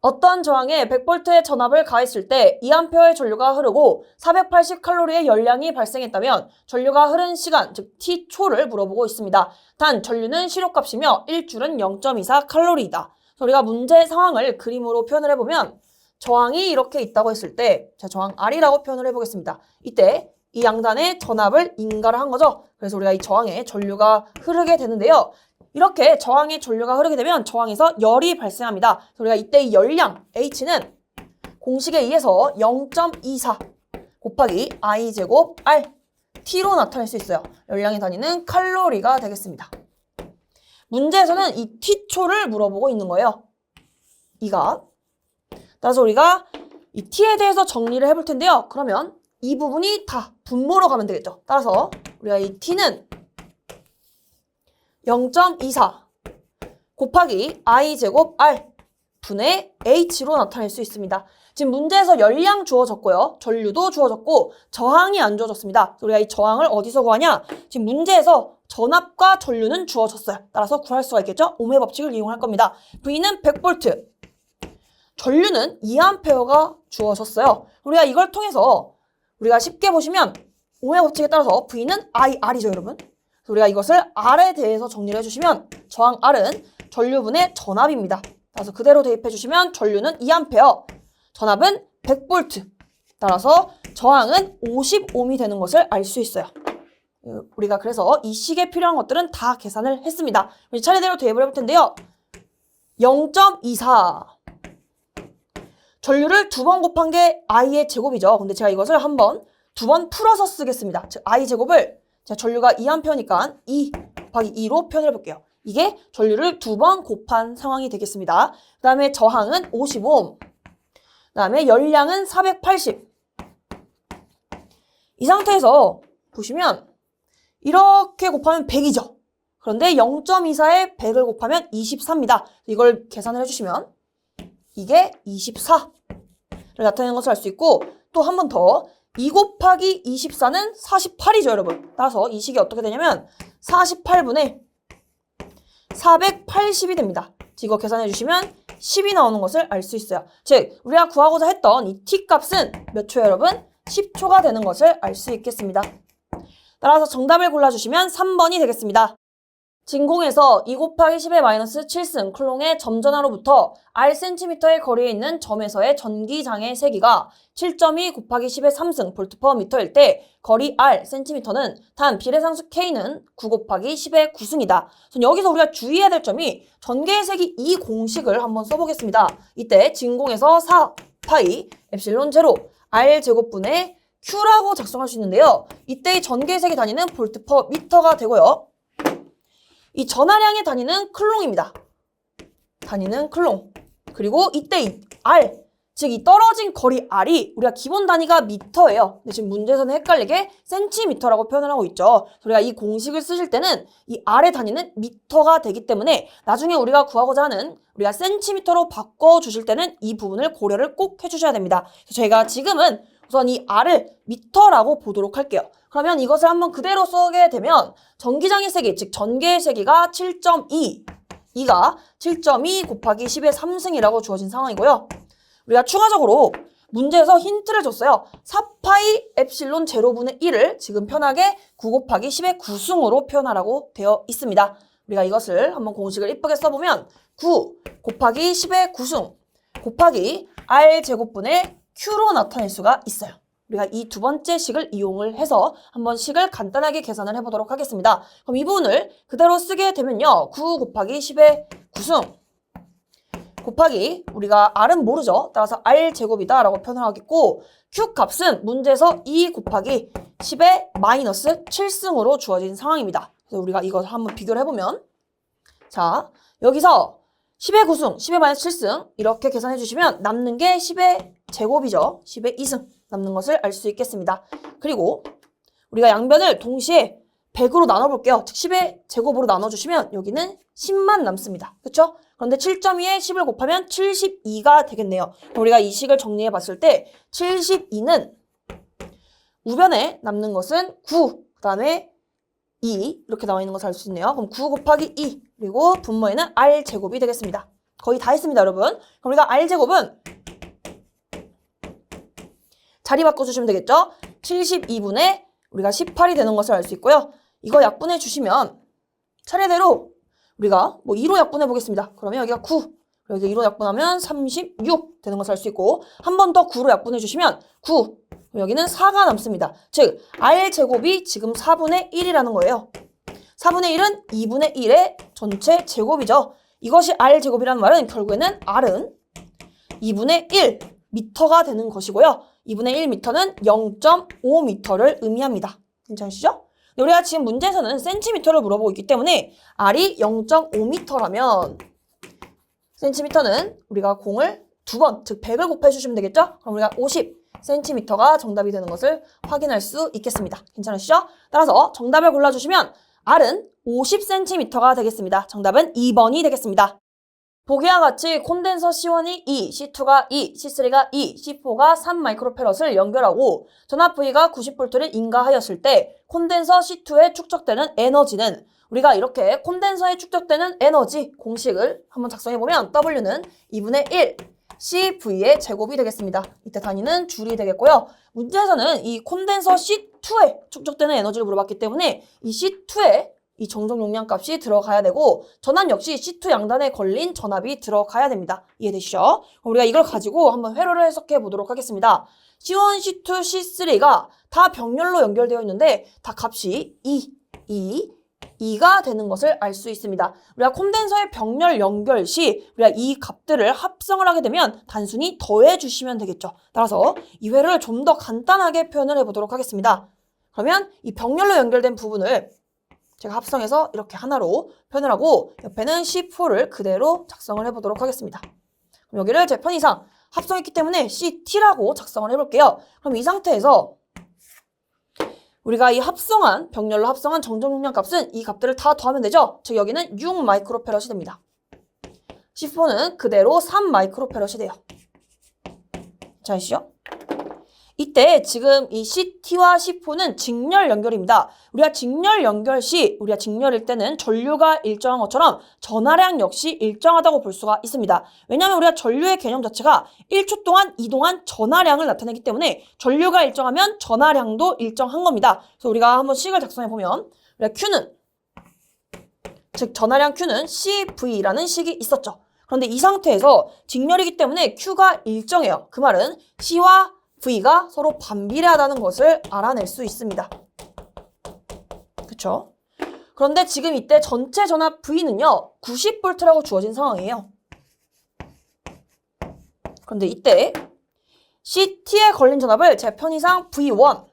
어떤 저항에 100V의 전압을 가했을 때 2A의 전류가 흐르고 480칼로리의 열량이 발생했다면 전류가 흐른 시간, 즉 T초를 물어보고 있습니다. 단 전류는 시료값이며 1줄은 0.24칼로리이다. 우리가 문제 상황을 그림으로 표현을 해보면 저항이 이렇게 있다고 했을 때 자, 저항 R이라고 표현을 해보겠습니다. 이때 이 양단에 전압을 인가를 한 거죠. 그래서 우리가 이 저항에 전류가 흐르게 되는데요. 이렇게 저항에 전류가 흐르게 되면 저항에서 열이 발생합니다. 그래서 우리가 이때 이 열량 H는 공식에 의해서 0.24 곱하기 I제곱 R T로 나타낼 수 있어요. 열량의 단위는 칼로리가 되겠습니다. 문제에서는 이 T초를 물어보고 있는 거예요. 이가. 따라서 우리가 이 T에 대해서 정리를 해볼 텐데요. 그러면 이 부분이 다 분모로 가면 되겠죠. 따라서 우리가 이 T는 0.24 곱하기 I제곱 R 분의 H로 나타낼 수 있습니다. 지금 문제에서 열량 주어졌고요. 전류도 주어졌고 저항이 안 주어졌습니다. 우리가 이 저항을 어디서 구하냐? 지금 문제에서 전압과 전류는 주어졌어요. 따라서 구할 수가 있겠죠? 오음의 법칙을 이용할 겁니다. V는 100V, 전류는 2A가 주어졌어요. 우리가 이걸 통해서 우리가 쉽게 보시면 오음의 법칙에 따라서 V는 IR이죠, 여러분. 우리가 이것을 R에 대해서 정리를 해주시면 저항 R은 전류분의 전압입니다. 따라서 그대로 대입해 주시면 전류는 2A, 전압은 100V. 따라서 저항은 50옴이 되는 것을 알 수 있어요. 우리가 그래서 이 식에 필요한 것들은 다 계산을 했습니다. 우리 차례대로 대입을 해볼 텐데요. 0.24 전류를 2번 곱한 게 I의 제곱이죠. 근데 제가 이것을 한번 2번 풀어서 쓰겠습니다. 즉 I 제곱을 제가 전류가 2A니까 2 곱하기 2로 표현을 해볼게요. 이게 전류를 2번 곱한 상황이 되겠습니다. 그 다음에 저항은 55옴, 그 다음에 열량은 480. 이 상태에서 보시면 이렇게 곱하면 100이죠. 그런데 0.24에 100을 곱하면 24입니다. 이걸 계산을 해주시면 이게 24를 나타내는 것을 알 수 있고 또 한 번 더 2 곱하기 24는 48이죠, 여러분. 따라서 이 식이 어떻게 되냐면 48분의 480이 됩니다. 이거 계산해 주시면 10이 나오는 것을 알 수 있어요. 즉 우리가 구하고자 했던 이 T 값은 몇 초예요, 여러분? 10초가 되는 것을 알 수 있겠습니다. 따라서 정답을 골라주시면 3번이 되겠습니다. 진공에서 2 곱하기 10의 마이너스 7승 클롱의 점전화로부터 Rcm의 거리에 있는 점에서의 전기장의 세기가 7.2 곱하기 10의 3승 볼트/미터일 때 거리 Rcm는 단 비례상수 K는 9 곱하기 10의 9승이다. 여기서 우리가 주의해야 될 점이 전개의 세기 이 공식을 한번 써보겠습니다. 이때 진공에서 4파이 엡실론 제로 R제곱분의 Q라고 작성할 수 있는데요. 이때 이 전개의 세기 단위는 볼트/미터가 되고요. 이 전하량의 단위는 클롱입니다. 단위는 클롱. 그리고 이때 이 R, 즉 이 떨어진 거리 R이 우리가 기본 단위가 미터예요. 근데 지금 문제에서는 헷갈리게 센티미터라고 표현을 하고 있죠. 우리가 이 공식을 쓰실 때는 이 R의 단위는 미터가 되기 때문에 나중에 우리가 구하고자 하는 우리가 센티미터로 바꿔주실 때는 이 부분을 고려를 꼭 해주셔야 됩니다. 저희가 지금은 우선 이 R을 미터라고 보도록 할게요. 그러면 이것을 한번 그대로 쓰게 되면 전기장의 세기, 즉 전개의 세기가 7.2, 2가 7.2 곱하기 10의 3승이라고 주어진 상황이고요. 우리가 추가적으로 문제에서 힌트를 줬어요. 4파이 엡실론 제로분의 1을 지금 편하게 9 곱하기 10의 9승으로 표현하라고 되어 있습니다. 우리가 이것을 한번 공식을 이쁘게 써보면 9 곱하기 10의 9승 곱하기 R제곱분의 Q로 나타낼 수가 있어요. 우리가 이 두 번째 식을 이용을 해서 한번 식을 간단하게 계산을 해보도록 하겠습니다. 그럼 이 부분을 그대로 쓰게 되면요. 9 곱하기 10의 9승 곱하기 우리가 R은 모르죠. 따라서 R제곱이다 라고 표현을 하겠고 Q 값은 문제에서 2 곱하기 10의 마이너스 7승으로 주어진 상황입니다. 그래서 우리가 이걸 한번 비교를 해보면 자 여기서 10의 9승, 10의 마이너스 7승 이렇게 계산해 주시면 남는 게 10의 제곱이죠. 10의 2승 남는 것을 알 수 있겠습니다. 그리고 우리가 양변을 동시에 100으로 나눠볼게요. 즉 10의 제곱으로 나눠주시면 여기는 10만 남습니다. 그렇죠? 그런데 7.2에 10을 곱하면 72가 되겠네요. 우리가 이 식을 정리해 봤을 때 72는 우변에 남는 것은 9, 그 다음에 2 이렇게 나와 있는 것을 알 수 있네요. 그럼 9 곱하기 2 그리고 분모에는 R제곱이 되겠습니다. 거의 다 했습니다, 여러분. 그럼 우리가 R제곱은 자리 바꿔주시면 되겠죠? 72분의 우리가 18이 되는 것을 알 수 있고요. 이거 약분해 주시면 차례대로 우리가 뭐 2로 약분해 보겠습니다. 그러면 여기가 9, 여기 2로 약분하면 36 되는 것을 알 수 있고 한 번 더 9로 약분해 주시면 9, 여기는 4가 남습니다. 즉 R제곱이 지금 4분의 1이라는 거예요. 4분의 1은 2분의 1의 전체 제곱이죠. 이것이 R제곱이라는 말은 결국에는 R은 2분의 1 미터가 되는 것이고요. 2분의 1 미터는 0.5 미터를 의미합니다. 괜찮으시죠? 우리가 지금 문제에서는 센티미터를 물어보고 있기 때문에 R이 0.5 미터라면 센티미터는 우리가 공을 2번, 즉 100을 곱해 주시면 되겠죠? 그럼 우리가 50 센티미터가 정답이 되는 것을 확인할 수 있겠습니다. 괜찮으시죠? 따라서 정답을 골라주시면 R은 50cm가 되겠습니다. 정답은 2번이 되겠습니다. 보기와 같이 콘덴서 C1이 2, C2가 2, C3가 2, C4가 3 마이크로페럿을 연결하고 전압 V가 90V를 인가하였을 때 콘덴서 C2에 축적되는 에너지는 우리가 이렇게 콘덴서에 축적되는 에너지 공식을 한번 작성해보면 W는 2분의 1 CV의 제곱이 되겠습니다. 이때 단위는 줄이 되겠고요. 문제에서는 이 콘덴서 C2에 축적되는 에너지를 물어봤기 때문에 이 C2에 이 정정 용량 값이 들어가야 되고 전압 역시 C2 양단에 걸린 전압이 들어가야 됩니다. 이해되시죠? 우리가 이걸 가지고 한번 회로를 해석해 보도록 하겠습니다. C1, C2, C3가 다 병렬로 연결되어 있는데 다 값이 2가 되는 것을 알 수 있습니다. 우리가 콘덴서의 병렬 연결 시 우리가 이 값들을 합성을 하게 되면 단순히 더해 주시면 되겠죠. 따라서 이 회로를 좀 더 간단하게 표현을 해보도록 하겠습니다. 그러면 이 병렬로 연결된 부분을 제가 합성해서 이렇게 하나로 표현을 하고 옆에는 C4를 그대로 작성을 해보도록 하겠습니다. 그럼 여기를 제 편의상 합성했기 때문에 CT라고 작성을 해볼게요. 그럼 이 상태에서 우리가 이 합성한 병렬로 합성한 정정 용량 값은 이 값들을 다 더하면 되죠. 즉 여기는 6 마이크로페럿이 됩니다. C4는 그대로 3 마이크로페럿이 돼요. 자, 아시죠? 이때 지금 이 CT와 C4는 직렬 연결입니다. 우리가 직렬 연결 시 우리가 직렬일 때는 전류가 일정한 것처럼 전하량 역시 일정하다고 볼 수가 있습니다. 왜냐하면 우리가 전류의 개념 자체가 1초 동안 이동한 전하량을 나타내기 때문에 전류가 일정하면 전하량도 일정한 겁니다. 그래서 우리가 한번 식을 작성해 보면 우리가 Q는 즉 전하량 Q는 CV라는 식이 있었죠. 그런데 이 상태에서 직렬이기 때문에 Q가 일정해요. 그 말은 C와 V가 서로 반비례하다는 것을 알아낼 수 있습니다. 그쵸? 그런데 지금 이때 전체 전압 V는요, 90V라고 주어진 상황이에요. 그런데 이때 CT에 걸린 전압을 제 편의상 V1,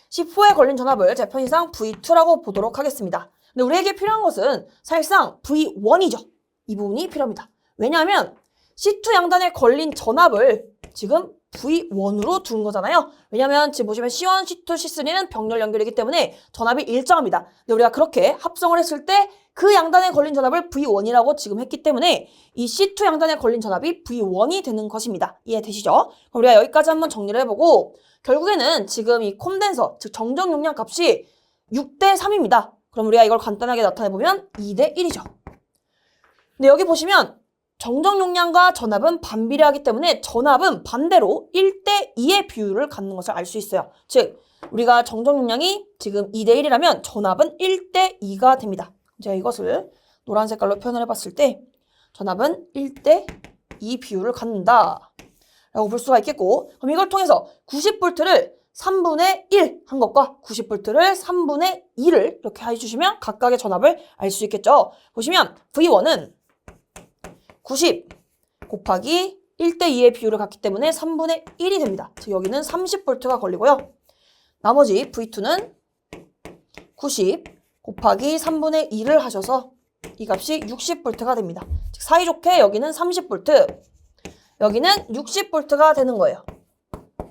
C4에 걸린 전압을 제 편의상 V2라고 보도록 하겠습니다. 근데 우리에게 필요한 것은 사실상 V1이죠. 이 부분이 필요합니다. 왜냐하면 C2 양단에 걸린 전압을 지금 V1으로 둔 거잖아요. 왜냐면 지금 보시면 C1, C2, C3는 병렬 연결이기 때문에 전압이 일정합니다. 근데 우리가 그렇게 합성을 했을 때 그 양단에 걸린 전압을 V1이라고 지금 했기 때문에 이 C2 양단에 걸린 전압이 V1이 되는 것입니다. 이해되시죠? 그럼 우리가 여기까지 한번 정리를 해보고 결국에는 지금 이 콘덴서, 즉 정정 용량 값이 6대 3입니다. 그럼 우리가 이걸 간단하게 나타내보면 2대 1이죠. 근데 여기 보시면 정정 용량과 전압은 반비례하기 때문에 전압은 반대로 1대 2의 비율을 갖는 것을 알 수 있어요. 즉 우리가 정정 용량이 지금 2대 1이라면 전압은 1대 2가 됩니다. 제가 이것을 노란 색깔로 표현을 해봤을 때 전압은 1대 2 비율을 갖는다 라고 볼 수가 있겠고, 그럼 이걸 통해서 90V를 3분의 1 한 것과 90V를 3분의 2를 이렇게 해주시면 각각의 전압을 알 수 있겠죠. 보시면 V1은 90 곱하기 1대 2의 비율을 갖기 때문에 3분의 1이 됩니다. 즉 여기는 30V가 걸리고요. 나머지 V2는 90 곱하기 3분의 2를 하셔서 이 값이 60V가 됩니다. 즉 사이좋게 여기는 30V, 여기는 60V가 되는 거예요.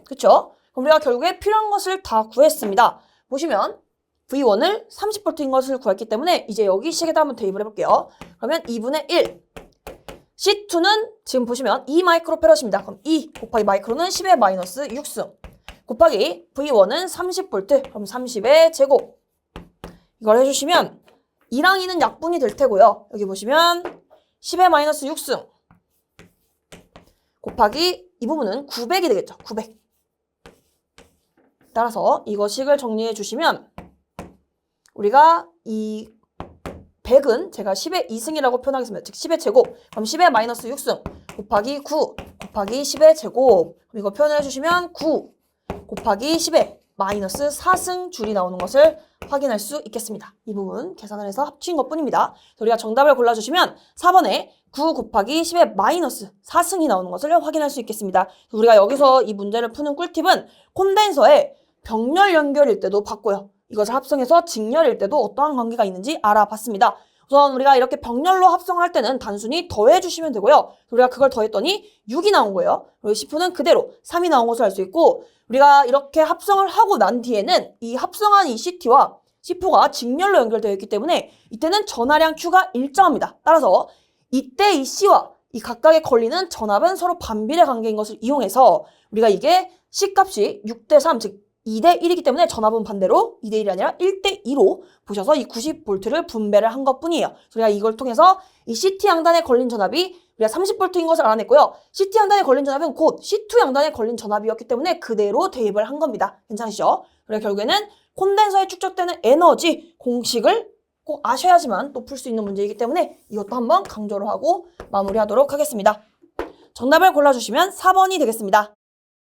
그쵸? 그럼 우리가 결국에 필요한 것을 다 구했습니다. 보시면 V1을 30V인 것을 구했기 때문에 이제 여기 식에다 한번 대입을 해볼게요. 그러면 2분의 1 C2는 지금 보시면 2마이크로페럿입니다. 그럼 2 곱하기 마이크로는 10의 마이너스 6승 곱하기 V1은 30V, 그럼 30의 제곱. 이걸 해주시면 2랑 2는 약분이 될 테고요. 여기 보시면 10의 마이너스 6승 곱하기 이 부분은 900이 되겠죠. 900. 따라서 이거 식을 정리해 주시면 우리가 이 100은 제가 10의 2승이라고 표현하겠습니다. 즉 10의 제곱. 그럼 10의 마이너스 6승 곱하기 9 곱하기 10의 제곱. 이거 표현해 주시면 9 곱하기 10의 마이너스 4승 줄이 나오는 것을 확인할 수 있겠습니다. 이 부분 계산을 해서 합친 것뿐입니다. 우리가 정답을 골라주시면 4번에 9 곱하기 10의 마이너스 4승이 나오는 것을 확인할 수 있겠습니다. 우리가 여기서 이 문제를 푸는 꿀팁은 콘덴서에 병렬 연결일 때도 봤고요. 이것을 합성해서 직렬일 때도 어떠한 관계가 있는지 알아봤습니다. 우선 우리가 이렇게 병렬로 합성을 할 때는 단순히 더해주시면 되고요. 우리가 그걸 더했더니 6이 나온 거예요. 그리고 C4는 그대로 3이 나온 것을 알 수 있고, 우리가 이렇게 합성을 하고 난 뒤에는 이 합성한 이 CT와 C4가 직렬로 연결되어 있기 때문에 이때는 전하량 Q가 일정합니다. 따라서 이때 이 C와 이 각각에 걸리는 전압은 서로 반비례 관계인 것을 이용해서 우리가 이게 C값이 6대 3, 즉 2대 1이기 때문에 전압은 반대로 2대 1이 아니라 1대 2로 보셔서 이 90V를 분배를 한 것뿐이에요. 우리가 이걸 통해서 이 CT 양단에 걸린 전압이 우리가 30V인 것을 알아냈고요. CT 양단에 걸린 전압은 곧 C2 양단에 걸린 전압이었기 때문에 그대로 대입을 한 겁니다. 괜찮으시죠? 그래서 결국에는 콘덴서에 축적되는 에너지 공식을 꼭 아셔야지만 또 풀 수 있는 문제이기 때문에 이것도 한번 강조를 하고 마무리하도록 하겠습니다. 정답을 골라주시면 4번이 되겠습니다.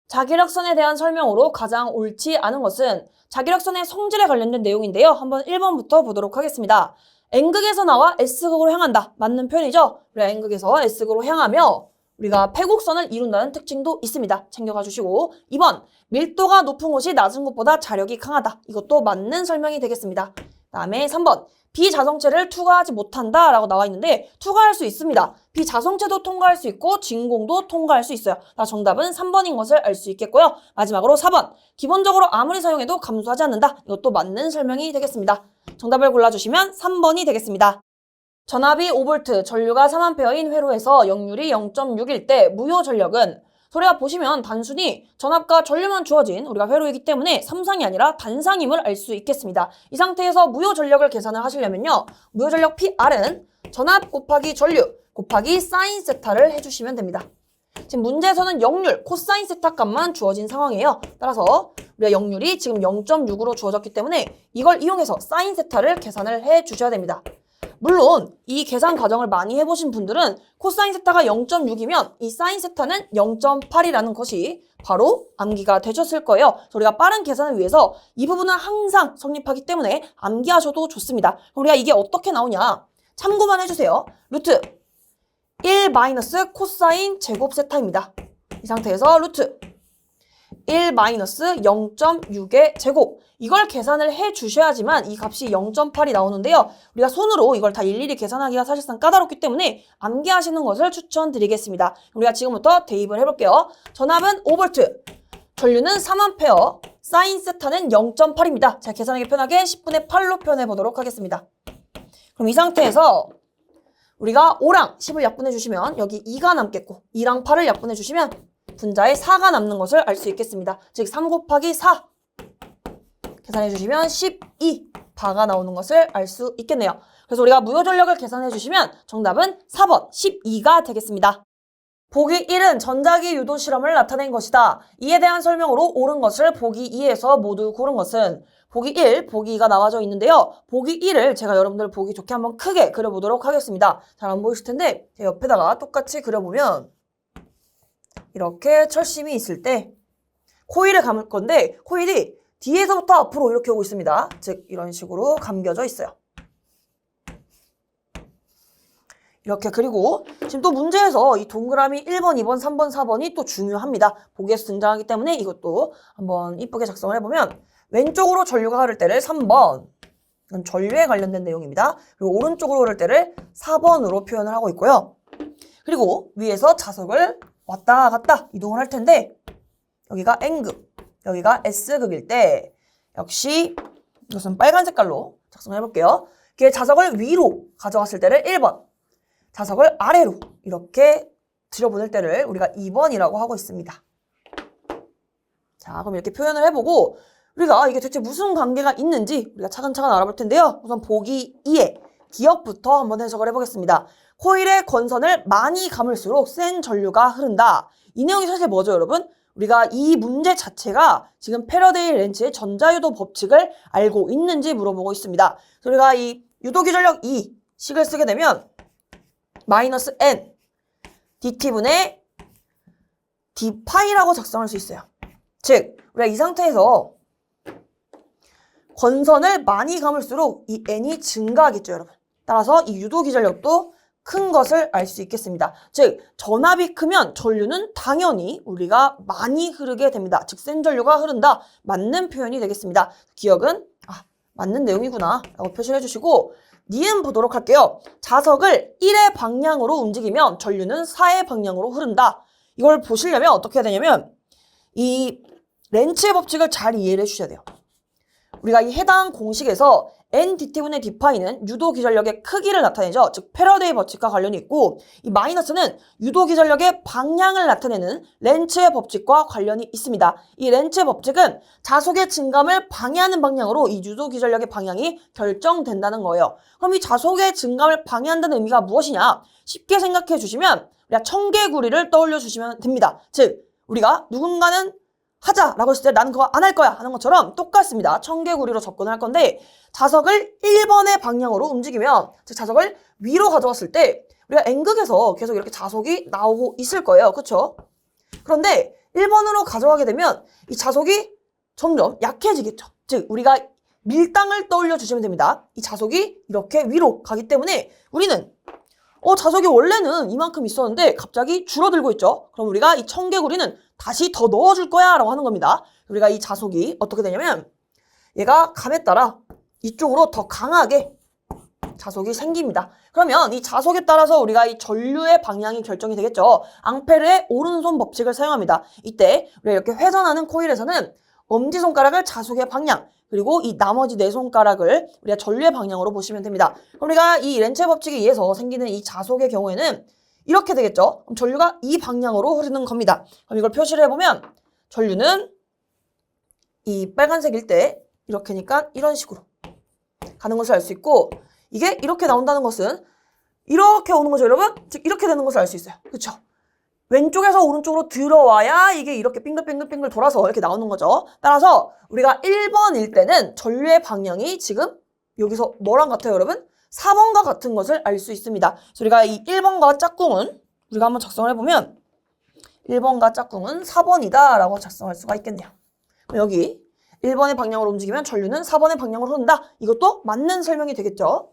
자기력선에 대한 설명으로 가장 옳지 않은 것은 자기력선의 성질에 관련된 내용인데요. 한번 1번부터 보도록 하겠습니다. N극에서 나와 S극으로 향한다. 맞는 표현이죠? 우리가 N극에서 S극으로 향하며 우리가 패곡선을 이룬다는 특징도 있습니다. 챙겨가 주시고 2번, 밀도가 높은 곳이 낮은 곳보다 자력이 강하다. 이것도 맞는 설명이 되겠습니다. 다음에 3번, 비자성체를 투과하지 못한다 라고 나와 있는데 투과할 수 있습니다. 비자성체도 통과할 수 있고 진공도 통과할 수 있어요. 정답은 3번인 것을 알 수 있겠고요. 마지막으로 4번, 기본적으로 아무리 사용해도 감소하지 않는다. 이것도 맞는 설명이 되겠습니다. 정답을 골라주시면 3번이 되겠습니다. 전압이 5V, 전류가 3A인 회로에서 역률이 0.6일 때 무효 전력은 우리가 보시면 단순히 전압과 전류만 주어진 우리가 회로이기 때문에 삼상이 아니라 단상임을 알 수 있겠습니다. 이 상태에서 무효 전력을 계산을 하시려면요. 무효 전력 PR은 전압 곱하기 전류 곱하기 사인 세타를 해주시면 됩니다. 지금 문제에서는 역률, 코사인 세타 값만 주어진 상황이에요. 따라서 우리가 역률이 지금 0.6으로 주어졌기 때문에 이걸 이용해서 사인 세타를 계산을 해주셔야 됩니다. 물론 이 계산 과정을 많이 해보신 분들은 코사인 세타가 0.6이면 이 사인 세타는 0.8이라는 것이 바로 암기가 되셨을 거예요. 그래서 우리가 빠른 계산을 위해서 이 부분은 항상 성립하기 때문에 암기하셔도 좋습니다. 우리가 이게 어떻게 나오냐? 참고만 해주세요. 루트 1 마이너스 코사인 제곱 세타입니다. 이 상태에서 루트 1 마이너스 0.6의 제곱 이걸 계산을 해 주셔야지만 이 값이 0.8이 나오는데요. 우리가 손으로 이걸 다 일일이 계산하기가 사실상 까다롭기 때문에 암기하시는 것을 추천드리겠습니다. 우리가 지금부터 대입을 해볼게요. 전압은 5V, 전류는 3A, 사인 세타는 0.8입니다. 자, 계산하기 편하게 10분의 8로 표현해보도록 하겠습니다. 그럼 이 상태에서 우리가 5랑 10을 약분해 주시면 여기 2가 남겠고 2랑 8을 약분해 주시면 분자에 4가 남는 것을 알 수 있겠습니다. 즉 3 곱하기 4 계산해 주시면 12바가 나오는 것을 알 수 있겠네요. 그래서 우리가 무효 전력을 계산해 주시면 정답은 4번 12가 되겠습니다. 보기 1은 전자기 유도 실험을 나타낸 것이다. 이에 대한 설명으로 옳은 것을 보기 2에서 모두 고른 것은 보기 1, 보기 2가 나와져 있는데요. 보기 1을 제가 여러분들 보기 좋게 한번 크게 그려보도록 하겠습니다. 잘 안 보이실 텐데 제 옆에다가 똑같이 그려보면 이렇게 철심이 있을 때 코일을 감을 건데 코일이 뒤에서부터 앞으로 이렇게 오고 있습니다. 즉 이런 식으로 감겨져 있어요. 이렇게 그리고 지금 또 문제에서 이 동그라미 1번, 2번, 3번, 4번이 또 중요합니다. 보기에서 등장하기 때문에 이것도 한번 이쁘게 작성을 해보면 왼쪽으로 전류가 흐를 때를 3번 이건 전류에 관련된 내용입니다. 그리고 오른쪽으로 흐를 때를 4번으로 표현을 하고 있고요. 그리고 위에서 자석을 왔다 갔다 이동을 할 텐데 여기가 N극, 여기가 S극일 때 역시 이것은 빨간 색깔로 작성을 해볼게요. 이렇게 자석을 위로 가져갔을 때를 1번, 자석을 아래로 이렇게 들여보낼 때를 우리가 2번이라고 하고 있습니다. 자, 그럼 이렇게 표현을 해보고 우리가 이게 대체 무슨 관계가 있는지 우리가 차근차근 알아볼 텐데요. 우선 보기 2의 기억부터 한번 해석을 해보겠습니다. 코일의 건선을 많이 감을수록 센 전류가 흐른다. 이 내용이 사실 뭐죠, 여러분? 우리가 이 문제 자체가 지금 패러데이 렌츠의 전자유도 법칙을 알고 있는지 물어보고 있습니다. 그래서 우리가 이 유도기 전력 2 식을 쓰게 되면 마이너스 n dt분의 d파이라고 작성할 수 있어요. 즉, 우리가 이 상태에서 건선을 많이 감을수록 이 n이 증가하겠죠, 여러분. 따라서 이 유도기 전력도 큰 것을 알 수 있겠습니다. 즉, 전압이 크면 전류는 당연히 우리가 많이 흐르게 됩니다. 즉, 센 전류가 흐른다. 맞는 표현이 되겠습니다. 기억은 맞는 내용이구나 라고 표시를 해주시고 니은 보도록 할게요. 자석을 1의 방향으로 움직이면 전류는 4의 방향으로 흐른다. 이걸 보시려면 어떻게 해야 되냐면 이 렌츠의 법칙을 잘 이해를 해주셔야 돼요. 우리가 이 해당 공식에서 NDT분의 D파이는 유도기전력의 크기를 나타내죠. 즉 패러데이 법칙과 관련이 있고 이 마이너스는 유도기전력의 방향을 나타내는 렌츠의 법칙과 관련이 있습니다. 이 렌츠의 법칙은 자속의 증감을 방해하는 방향으로 이 유도기전력의 방향이 결정된다는 거예요. 그럼 이 자속의 증감을 방해한다는 의미가 무엇이냐? 쉽게 생각해 주시면 우리가 청개구리를 떠올려 주시면 됩니다. 즉 우리가 누군가는 하자라고 했을 때 나는 그거 안 할 거야 하는 것처럼 똑같습니다. 청개구리로 접근을 할 건데 자석을 1번의 방향으로 움직이면 즉 자석을 위로 가져갔을 때 우리가 N극에서 계속 이렇게 자석이 나오고 있을 거예요. 그렇죠? 그런데 1번으로 가져가게 되면 이 자석이 점점 약해지겠죠. 즉 우리가 밀당을 떠올려 주시면 됩니다. 이 자석이 이렇게 위로 가기 때문에 우리는 자석이 원래는 이만큼 있었는데 갑자기 줄어들고 있죠. 그럼 우리가 이 청개구리는 다시 더 넣어줄 거야 라고 하는 겁니다. 우리가 이 자석이 어떻게 되냐면 얘가 감에 따라 이쪽으로 더 강하게 자석이 생깁니다. 그러면 이 자석에 따라서 우리가 이 전류의 방향이 결정이 되겠죠. 앙페르의 오른손 법칙을 사용합니다. 이때 우리가 이렇게 회전하는 코일에서는 엄지손가락을 자석의 방향 그리고 이 나머지 네 손가락을 우리가 전류의 방향으로 보시면 됩니다. 그럼 우리가 이 렌츠의 법칙에 의해서 생기는 이 자석의 경우에는 이렇게 되겠죠. 그럼 전류가 이 방향으로 흐르는 겁니다. 그럼 이걸 표시를 해보면 전류는 이 빨간색일 때 이렇게니까 이런 식으로 가는 것을 알 수 있고, 이게 이렇게 나온다는 것은 이렇게 오는 거죠, 여러분? 즉 이렇게 되는 것을 알 수 있어요. 그렇죠? 왼쪽에서 오른쪽으로 들어와야 이게 이렇게 빙글빙글빙글 돌아서 이렇게 나오는 거죠. 따라서 우리가 1번일 때는 전류의 방향이 지금 여기서 뭐랑 같아요, 여러분? 4번과 같은 것을 알 수 있습니다. 그래서 우리가 이 1번과 짝꿍은 우리가 한번 작성을 해보면 1번과 짝꿍은 4번이다 라고 작성할 수가 있겠네요. 그럼 여기 1번의 방향으로 움직이면 전류는 4번의 방향으로 흐른다. 이것도 맞는 설명이 되겠죠.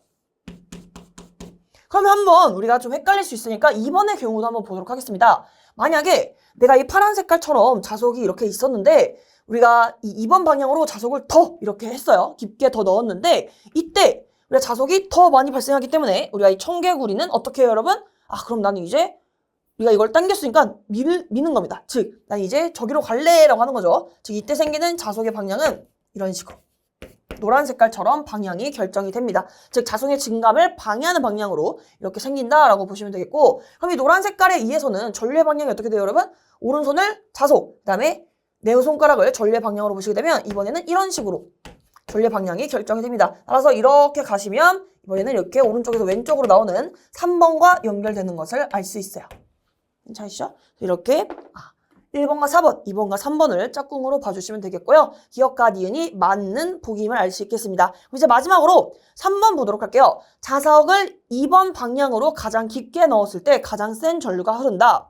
그러면 한번 우리가 좀 헷갈릴 수 있으니까 2번의 경우도 한번 보도록 하겠습니다. 만약에 내가 이 파란 색깔처럼 자석이 이렇게 있었는데 우리가 이 2번 방향으로 자석을 더 이렇게 했어요. 깊게 더 넣었는데 이때 우리가 자석이 더 많이 발생하기 때문에 우리가 이 청개구리는 어떻게 해요, 여러분? 그럼 나는 이제 우리가 이걸 당겼으니까 미는 겁니다. 즉, 난 이제 저기로 갈래 라고 하는 거죠. 즉, 이때 생기는 자석의 방향은 이런 식으로 노란 색깔처럼 방향이 결정이 됩니다. 즉, 자석의 증감을 방해하는 방향으로 이렇게 생긴다라고 보시면 되겠고, 그럼 이 노란 색깔에 의해서는 전류의 방향이 어떻게 돼요, 여러분? 오른손을 자석, 그 다음에 네 손가락을 전류의 방향으로 보시게 되면 이번에는 이런 식으로 전류의 방향이 결정이 됩니다. 따라서 이렇게 가시면 이번에는 이렇게 오른쪽에서 왼쪽으로 나오는 3번과 연결되는 것을 알 수 있어요. 괜찮으시죠? 이렇게 1번과 4번, 2번과 3번을 짝꿍으로 봐주시면 되겠고요. 기억과 니은이 맞는 복임을 알 수 있겠습니다. 그럼 이제 마지막으로 3번 보도록 할게요. 자석을 2번 방향으로 가장 깊게 넣었을 때 가장 센 전류가 흐른다.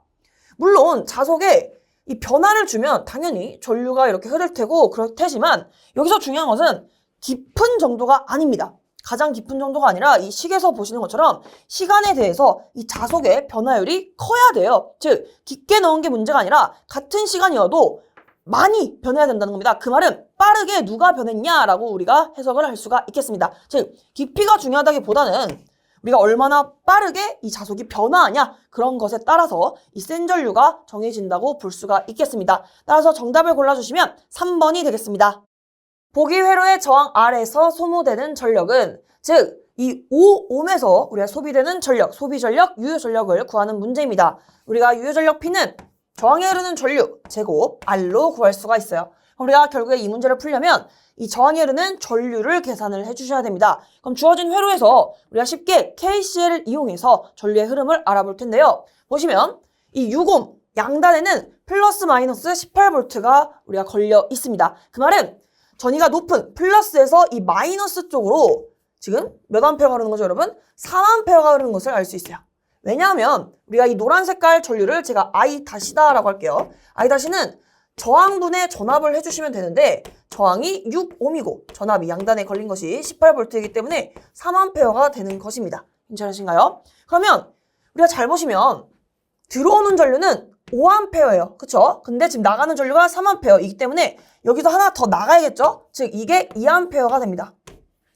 물론 자석에 이 변화를 주면 당연히 전류가 이렇게 흐를 테고 그럴 테지만 여기서 중요한 것은 깊은 정도가 아닙니다. 가장 깊은 정도가 아니라 이 식에서 보시는 것처럼 시간에 대해서 이 자석의 변화율이 커야 돼요. 즉 깊게 넣은 게 문제가 아니라 같은 시간이어도 많이 변해야 된다는 겁니다. 그 말은 빠르게 누가 변했냐라고 우리가 해석을 할 수가 있겠습니다. 즉 깊이가 중요하다기보다는 우리가 얼마나 빠르게 이 자석이 변화하냐 그런 것에 따라서 이 센 전류가 정해진다고 볼 수가 있겠습니다. 따라서 정답을 골라주시면 3번이 되겠습니다. 보기 회로의 저항 아래에서 소모되는 전력은 즉 이 5옴에서 우리가 소비되는 전력, 소비 전력, 유효 전력을 구하는 문제입니다. 우리가 유효 전력 P는 저항에 흐르는 전류 제곱 R로 구할 수가 있어요. 우리가 결국에 이 문제를 풀려면 이 저항에 흐르는 전류를 계산을 해주셔야 됩니다. 그럼 주어진 회로에서 우리가 쉽게 KCL을 이용해서 전류의 흐름을 알아볼 텐데요. 보시면 이 6옴 양단에는 플러스 마이너스 18V가 우리가 걸려 있습니다. 그 말은 전위가 높은 플러스에서 이 마이너스 쪽으로 지금 몇 암페어가 흐르는 거죠, 여러분? 3암페어가 흐르는 것을 알 수 있어요. 왜냐하면 우리가 이 노란 색깔 전류를 제가 I-다라고 할게요. I-는 저항분에 전압을 해주시면 되는데 저항이 6옴이고 전압이 양단에 걸린 것이 18V이기 때문에 3암페어가 되는 것입니다. 괜찮으신가요? 그러면 우리가 잘 보시면 들어오는 전류는 5암페어예요. 그쵸? 근데 지금 나가는 전류가 3암페어이기 때문에 여기서 하나 더 나가야겠죠? 즉 이게 2암페어가 됩니다.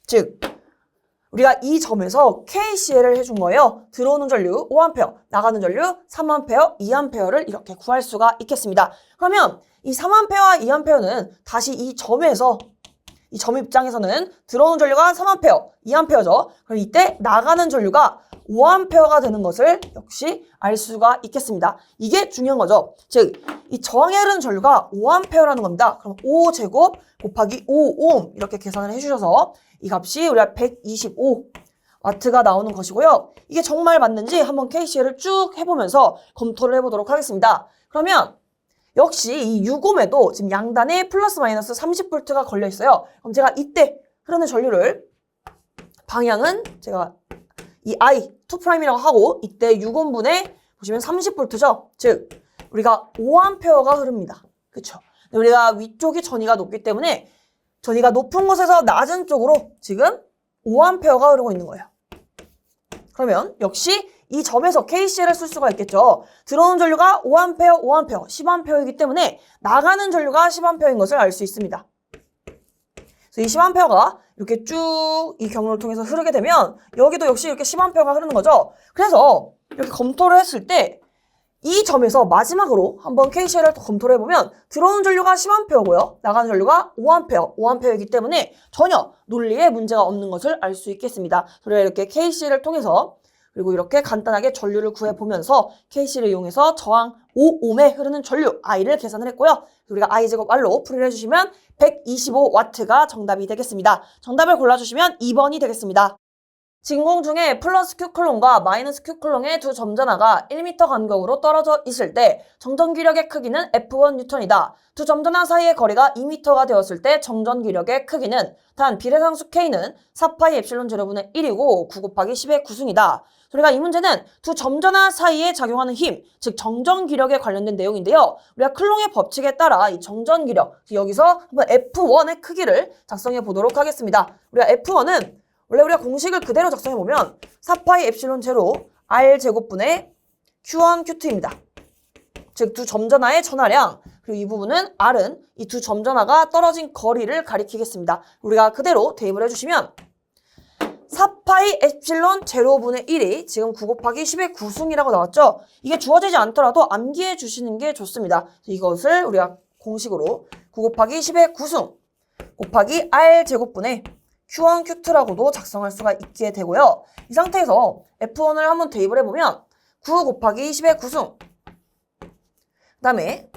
즉 우리가 이 점에서 KCL을 해준 거예요. 들어오는 전류 5암페어, 나가는 전류 3암페어, 2암페어를 이렇게 구할 수가 있겠습니다. 그러면 이 3암페어와 2암페어는 다시 이 점에서 이 점 입장에서는 들어오는 전류가 3암페어, 2암페어죠. 그럼 이때 나가는 전류가 5암페어가 되는 것을 역시 알 수가 있겠습니다. 이게 중요한 거죠. 즉, 이 저항에 흐르는 전류가 5암페어라는 겁니다. 그럼 5제곱 곱하기 5옴 이렇게 계산을 해주셔서 이 값이 우리가 125W가 나오는 것이고요. 이게 정말 맞는지 한번 KCL을 쭉 해보면서 검토를 해보도록 하겠습니다. 그러면 역시 이 6옴에도 지금 양단에 플러스 마이너스 30V가 걸려 있어요. 그럼 제가 이때 흐르는 전류를 방향은 제가 이 I, 2'이라고 하고 이때 6옴분에 보시면 30V죠. 즉 우리가 5암페어가 흐릅니다. 그쵸? 우리가 위쪽이 전위가 높기 때문에 전위가 높은 곳에서 낮은 쪽으로 지금 5암페어가 흐르고 있는 거예요. 그러면 역시 이 점에서 KCL을 쓸 수가 있겠죠. 들어오는 전류가 5암페어, 5암페어, 10암페어이기 때문에 나가는 전류가 10암페어인 것을 알 수 있습니다. 그래서 이 10암페어가 이렇게 쭉 이 경로를 통해서 흐르게 되면 여기도 역시 이렇게 10암페어가 흐르는 거죠. 그래서 이렇게 검토를 했을 때 이 점에서 마지막으로 한번 KCL을 또 검토를 해보면 들어오는 전류가 10암페어고요. 나가는 전류가 5암페어이기 때문에 전혀 논리에 문제가 없는 것을 알 수 있겠습니다. 그래서 이렇게 KCL을 통해서 그리고 이렇게 간단하게 전류를 구해보면서 KC를 이용해서 저항 5옴에 흐르는 전류 I를 계산을 했고요. 우리가 I 제곱 R로 풀이를 해주시면 125W가 정답이 되겠습니다. 정답을 골라주시면 2번이 되겠습니다. 진공 중에 플러스 Q쿨롱과 마이너스 Q쿨롱의 두 점전화가 1m 간격으로 떨어져 있을 때 정전기력의 크기는 F1N이다. 두 점전화 사이의 거리가 2m가 되었을 때 정전기력의 크기는 단 비례상수 K는 4파이 엡실론 제로분의 1이고 9 곱하기 10의 9승이다. 우리가 이 문제는 두 점전화 사이에 작용하는 힘, 즉 정전기력에 관련된 내용인데요. 우리가 클롱의 법칙에 따라 이 정전기력, 여기서 한번 F1의 크기를 작성해 보도록 하겠습니다. 우리가 F1은 원래 우리가 공식을 그대로 작성해보면 4파이 엡실론 제로 R 제곱분의 Q1, Q2입니다. 즉 두 점전화의 전하량, 그리고 이 부분은 R은 이 두 점전화가 떨어진 거리를 가리키겠습니다. 우리가 그대로 대입을 해주시면 4파이 엡실론 제로분의 1이 지금 9 곱하기 10의 9승이라고 나왔죠? 이게 주어지지 않더라도 암기해 주시는 게 좋습니다. 이것을 우리가 공식으로 9 곱하기 10의 9승 곱하기 R 제곱분의 Q1, Q2라고도 작성할 수가 있게 되고요. 이 상태에서 F1을 한번 대입을 해보면 9 곱하기 10의 9승 그 다음에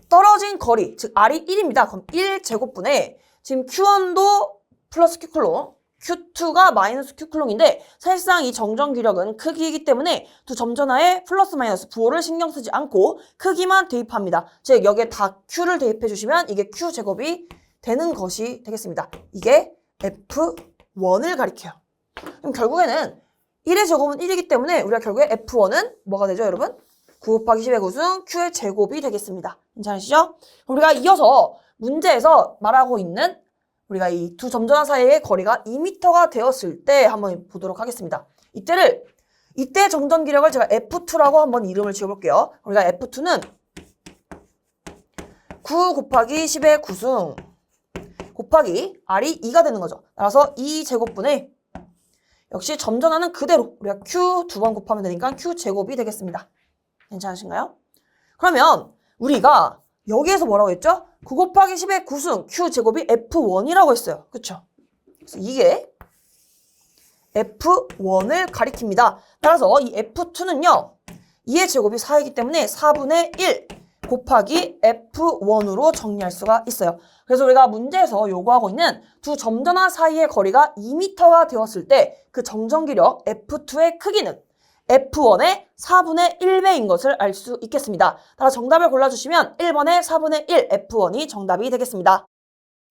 떨어진 거리, 즉 R이 1입니다. 그럼 1제곱분의 지금 Q1도 플러스 Q쿨롱, Q2가 마이너스 Q쿨롱인데 사실상 이 정전기력은 크기이기 때문에 두 점전화의 플러스 마이너스 부호를 신경 쓰지 않고 크기만 대입합니다. 즉 여기에 다 Q를 대입해 주시면 이게 Q제곱이 되는 것이 되겠습니다. 이게 F1을 가리켜요. 그럼 결국에는 1의 제곱은 1이기 때문에 우리가 결국에 F1은 뭐가 되죠, 여러분? 9 곱하기 10의 9승 Q의 제곱이 되겠습니다. 괜찮으시죠? 우리가 이어서 문제에서 말하고 있는 우리가 이 두 점전화 사이의 거리가 2m가 되었을 때 한번 보도록 하겠습니다. 이때 정전기력을 제가 F2라고 한번 이름을 지어볼게요. 우리가 F2는 9 곱하기 10의 9승 곱하기 R이 2가 되는 거죠. 따라서 2제곱분의 역시 점전화는 그대로 우리가 Q 두 번 곱하면 되니까 Q제곱이 되겠습니다. 괜찮으신가요? 그러면 우리가 여기에서 뭐라고 했죠? 9 곱하기 10의 9승 Q제곱이 F1이라고 했어요. 그쵸? 그래서 이게 F1을 가리킵니다. 따라서 이 F2는요. 2의 제곱이 4이기 때문에 4분의 1 곱하기 F1으로 정리할 수가 있어요. 그래서 우리가 문제에서 요구하고 있는 두 점전화 사이의 거리가 2m가 되었을 때 그 정전기력 F2의 크기는 F1의 4분의 1배인 것을 알 수 있겠습니다. 따라 정답을 골라주시면 1번의 4분의 1 F1이 정답이 되겠습니다.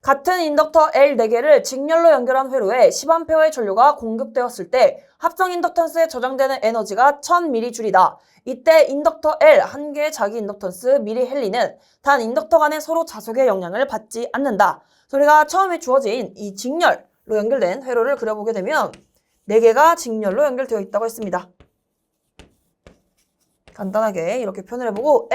같은 인덕터 L 4개를 직렬로 연결한 회로에 10A의 전류가 공급되었을 때 합성 인덕턴스에 저장되는 에너지가 1000mJ이다. 이때 인덕터 L 한 개의 자기 인덕턴스 mH는 단 인덕터 간에 서로 자속의 영향을 받지 않는다. 우리가 처음에 주어진 이 직렬로 연결된 회로를 그려보게 되면 4개가 직렬로 연결되어 있다고 했습니다. 간단하게 이렇게 표현을 해보고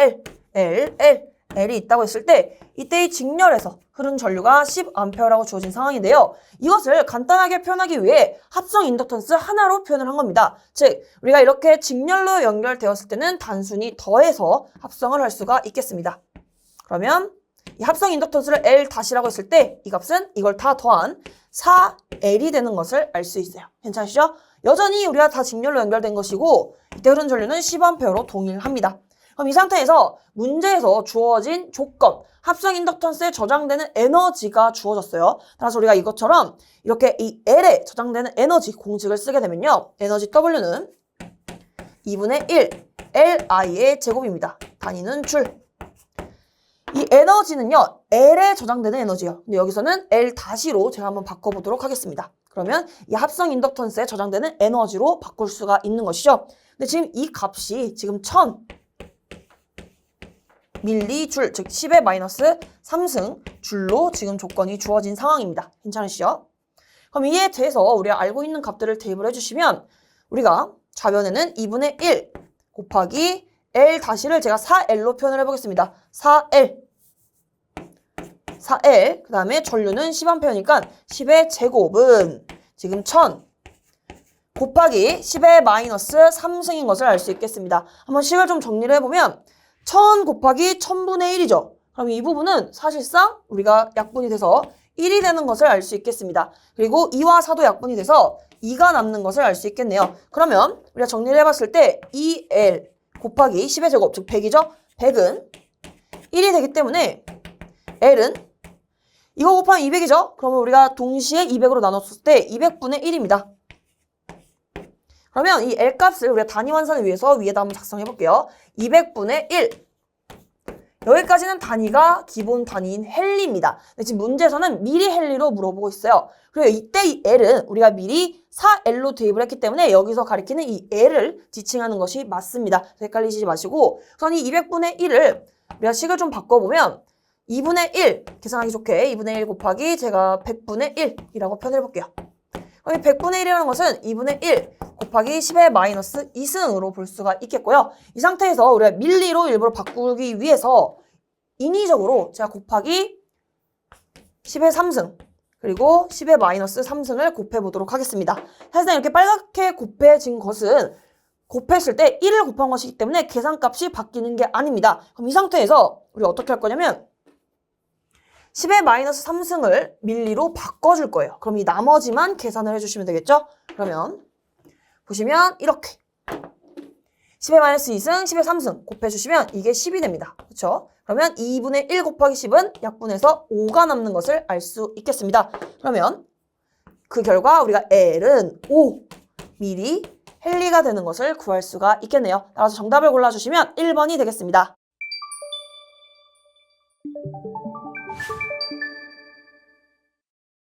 L이 있다고 했을 때 이때 이 직렬에서 흐른 전류가 10A라고 주어진 상황인데요. 이것을 간단하게 표현하기 위해 합성 인덕턴스 하나로 표현을 한 겁니다. 즉 우리가 이렇게 직렬로 연결되었을 때는 단순히 더해서 합성을 할 수가 있겠습니다. 그러면 이 합성 인덕턴스를 L-라고 했을 때 이 값은 이걸 다 더한 4L이 되는 것을 알 수 있어요. 괜찮으시죠? 여전히 우리가 다 직렬로 연결된 것이고 이때 흐른 전류는 10A로 동일합니다. 그럼 이 상태에서 문제에서 주어진 조건, 합성 인덕턴스에 저장되는 에너지가 주어졌어요. 따라서 우리가 이것처럼 이렇게 이 L에 저장되는 에너지 공식을 쓰게 되면요. 에너지 W는 2분의 1 LI의 제곱입니다. 단위는 줄. 이 에너지는요. L에 저장되는 에너지예요. 근데 여기서는 L-로 제가 한번 바꿔보도록 하겠습니다. 그러면 이 합성 인덕턴스에 저장되는 에너지로 바꿀 수가 있는 것이죠. 근데 지금 이 값이 지금 1000 밀리줄, 즉 10의 마이너스 3승 줄로 지금 조건이 주어진 상황입니다. 괜찮으시죠? 그럼 이에 대해서 우리가 알고 있는 값들을 대입을 해주시면 우리가 좌변에는 2분의 1 곱하기 L-를 제가 4L로 표현을 해보겠습니다. 4L 그 다음에 전류는 10A니까 10의 제곱은 지금 1000 곱하기 10의 마이너스 3승인 것을 알 수 있겠습니다. 한번 식을 좀 정리를 해보면 1000 곱하기 1000분의 1이죠. 그럼 이 부분은 사실상 우리가 약분이 돼서 1이 되는 것을 알 수 있겠습니다. 그리고 2와 4도 약분이 돼서 2가 남는 것을 알 수 있겠네요. 그러면 우리가 정리를 해봤을 때 2L 곱하기 10의 제곱, 즉 100이죠? 100은 1이 되기 때문에 L은 이거 곱하면 200이죠? 그러면 우리가 동시에 200으로 나눴을 때 200분의 1입니다. 그러면 이 L값을 우리가 단위 환산을 위해서 위에다 한번 작성해 볼게요. 200분의 1. 여기까지는 단위가 기본 단위인 헨리입니다. 근데 지금 문제에서는 미리 헨리로 물어보고 있어요. 그리고 이때 이 L은 우리가 미리 4L로 대입을 했기 때문에 여기서 가리키는 이 L을 지칭하는 것이 맞습니다. 헷갈리지 마시고 우선 이 200분의 1을 우리가 식을 좀 바꿔보면 2분의 1, 계산하기 좋게 2분의 1 곱하기 제가 100분의 1이라고 표현해 볼게요. 그럼 이 100분의 1이라는 것은 2분의 1 곱하기 10의 마이너스 2승으로 볼 수가 있겠고요. 이 상태에서 우리가 밀리로 일부러 바꾸기 위해서 인위적으로 제가 곱하기 10의 3승 그리고 10의 마이너스 3승을 곱해보도록 하겠습니다. 사실상 이렇게 빨갛게 곱해진 것은 곱했을 때 1을 곱한 것이기 때문에 계산값이 바뀌는 게 아닙니다. 그럼 이 상태에서 우리 어떻게 할 거냐면 10의 마이너스 3승을 밀리로 바꿔줄 거예요. 그럼 이 나머지만 계산을 해주시면 되겠죠? 그러면 보시면 이렇게 10의 마이너스 2승, 10의 3승 곱해주시면 이게 10이 됩니다. 그렇죠? 그러면 2분의 1 곱하기 10은 약분해서 5가 남는 것을 알 수 있겠습니다. 그러면 그 결과 우리가 L은 5mm 헨리가 되는 것을 구할 수가 있겠네요. 따라서 정답을 골라주시면 1번이 되겠습니다.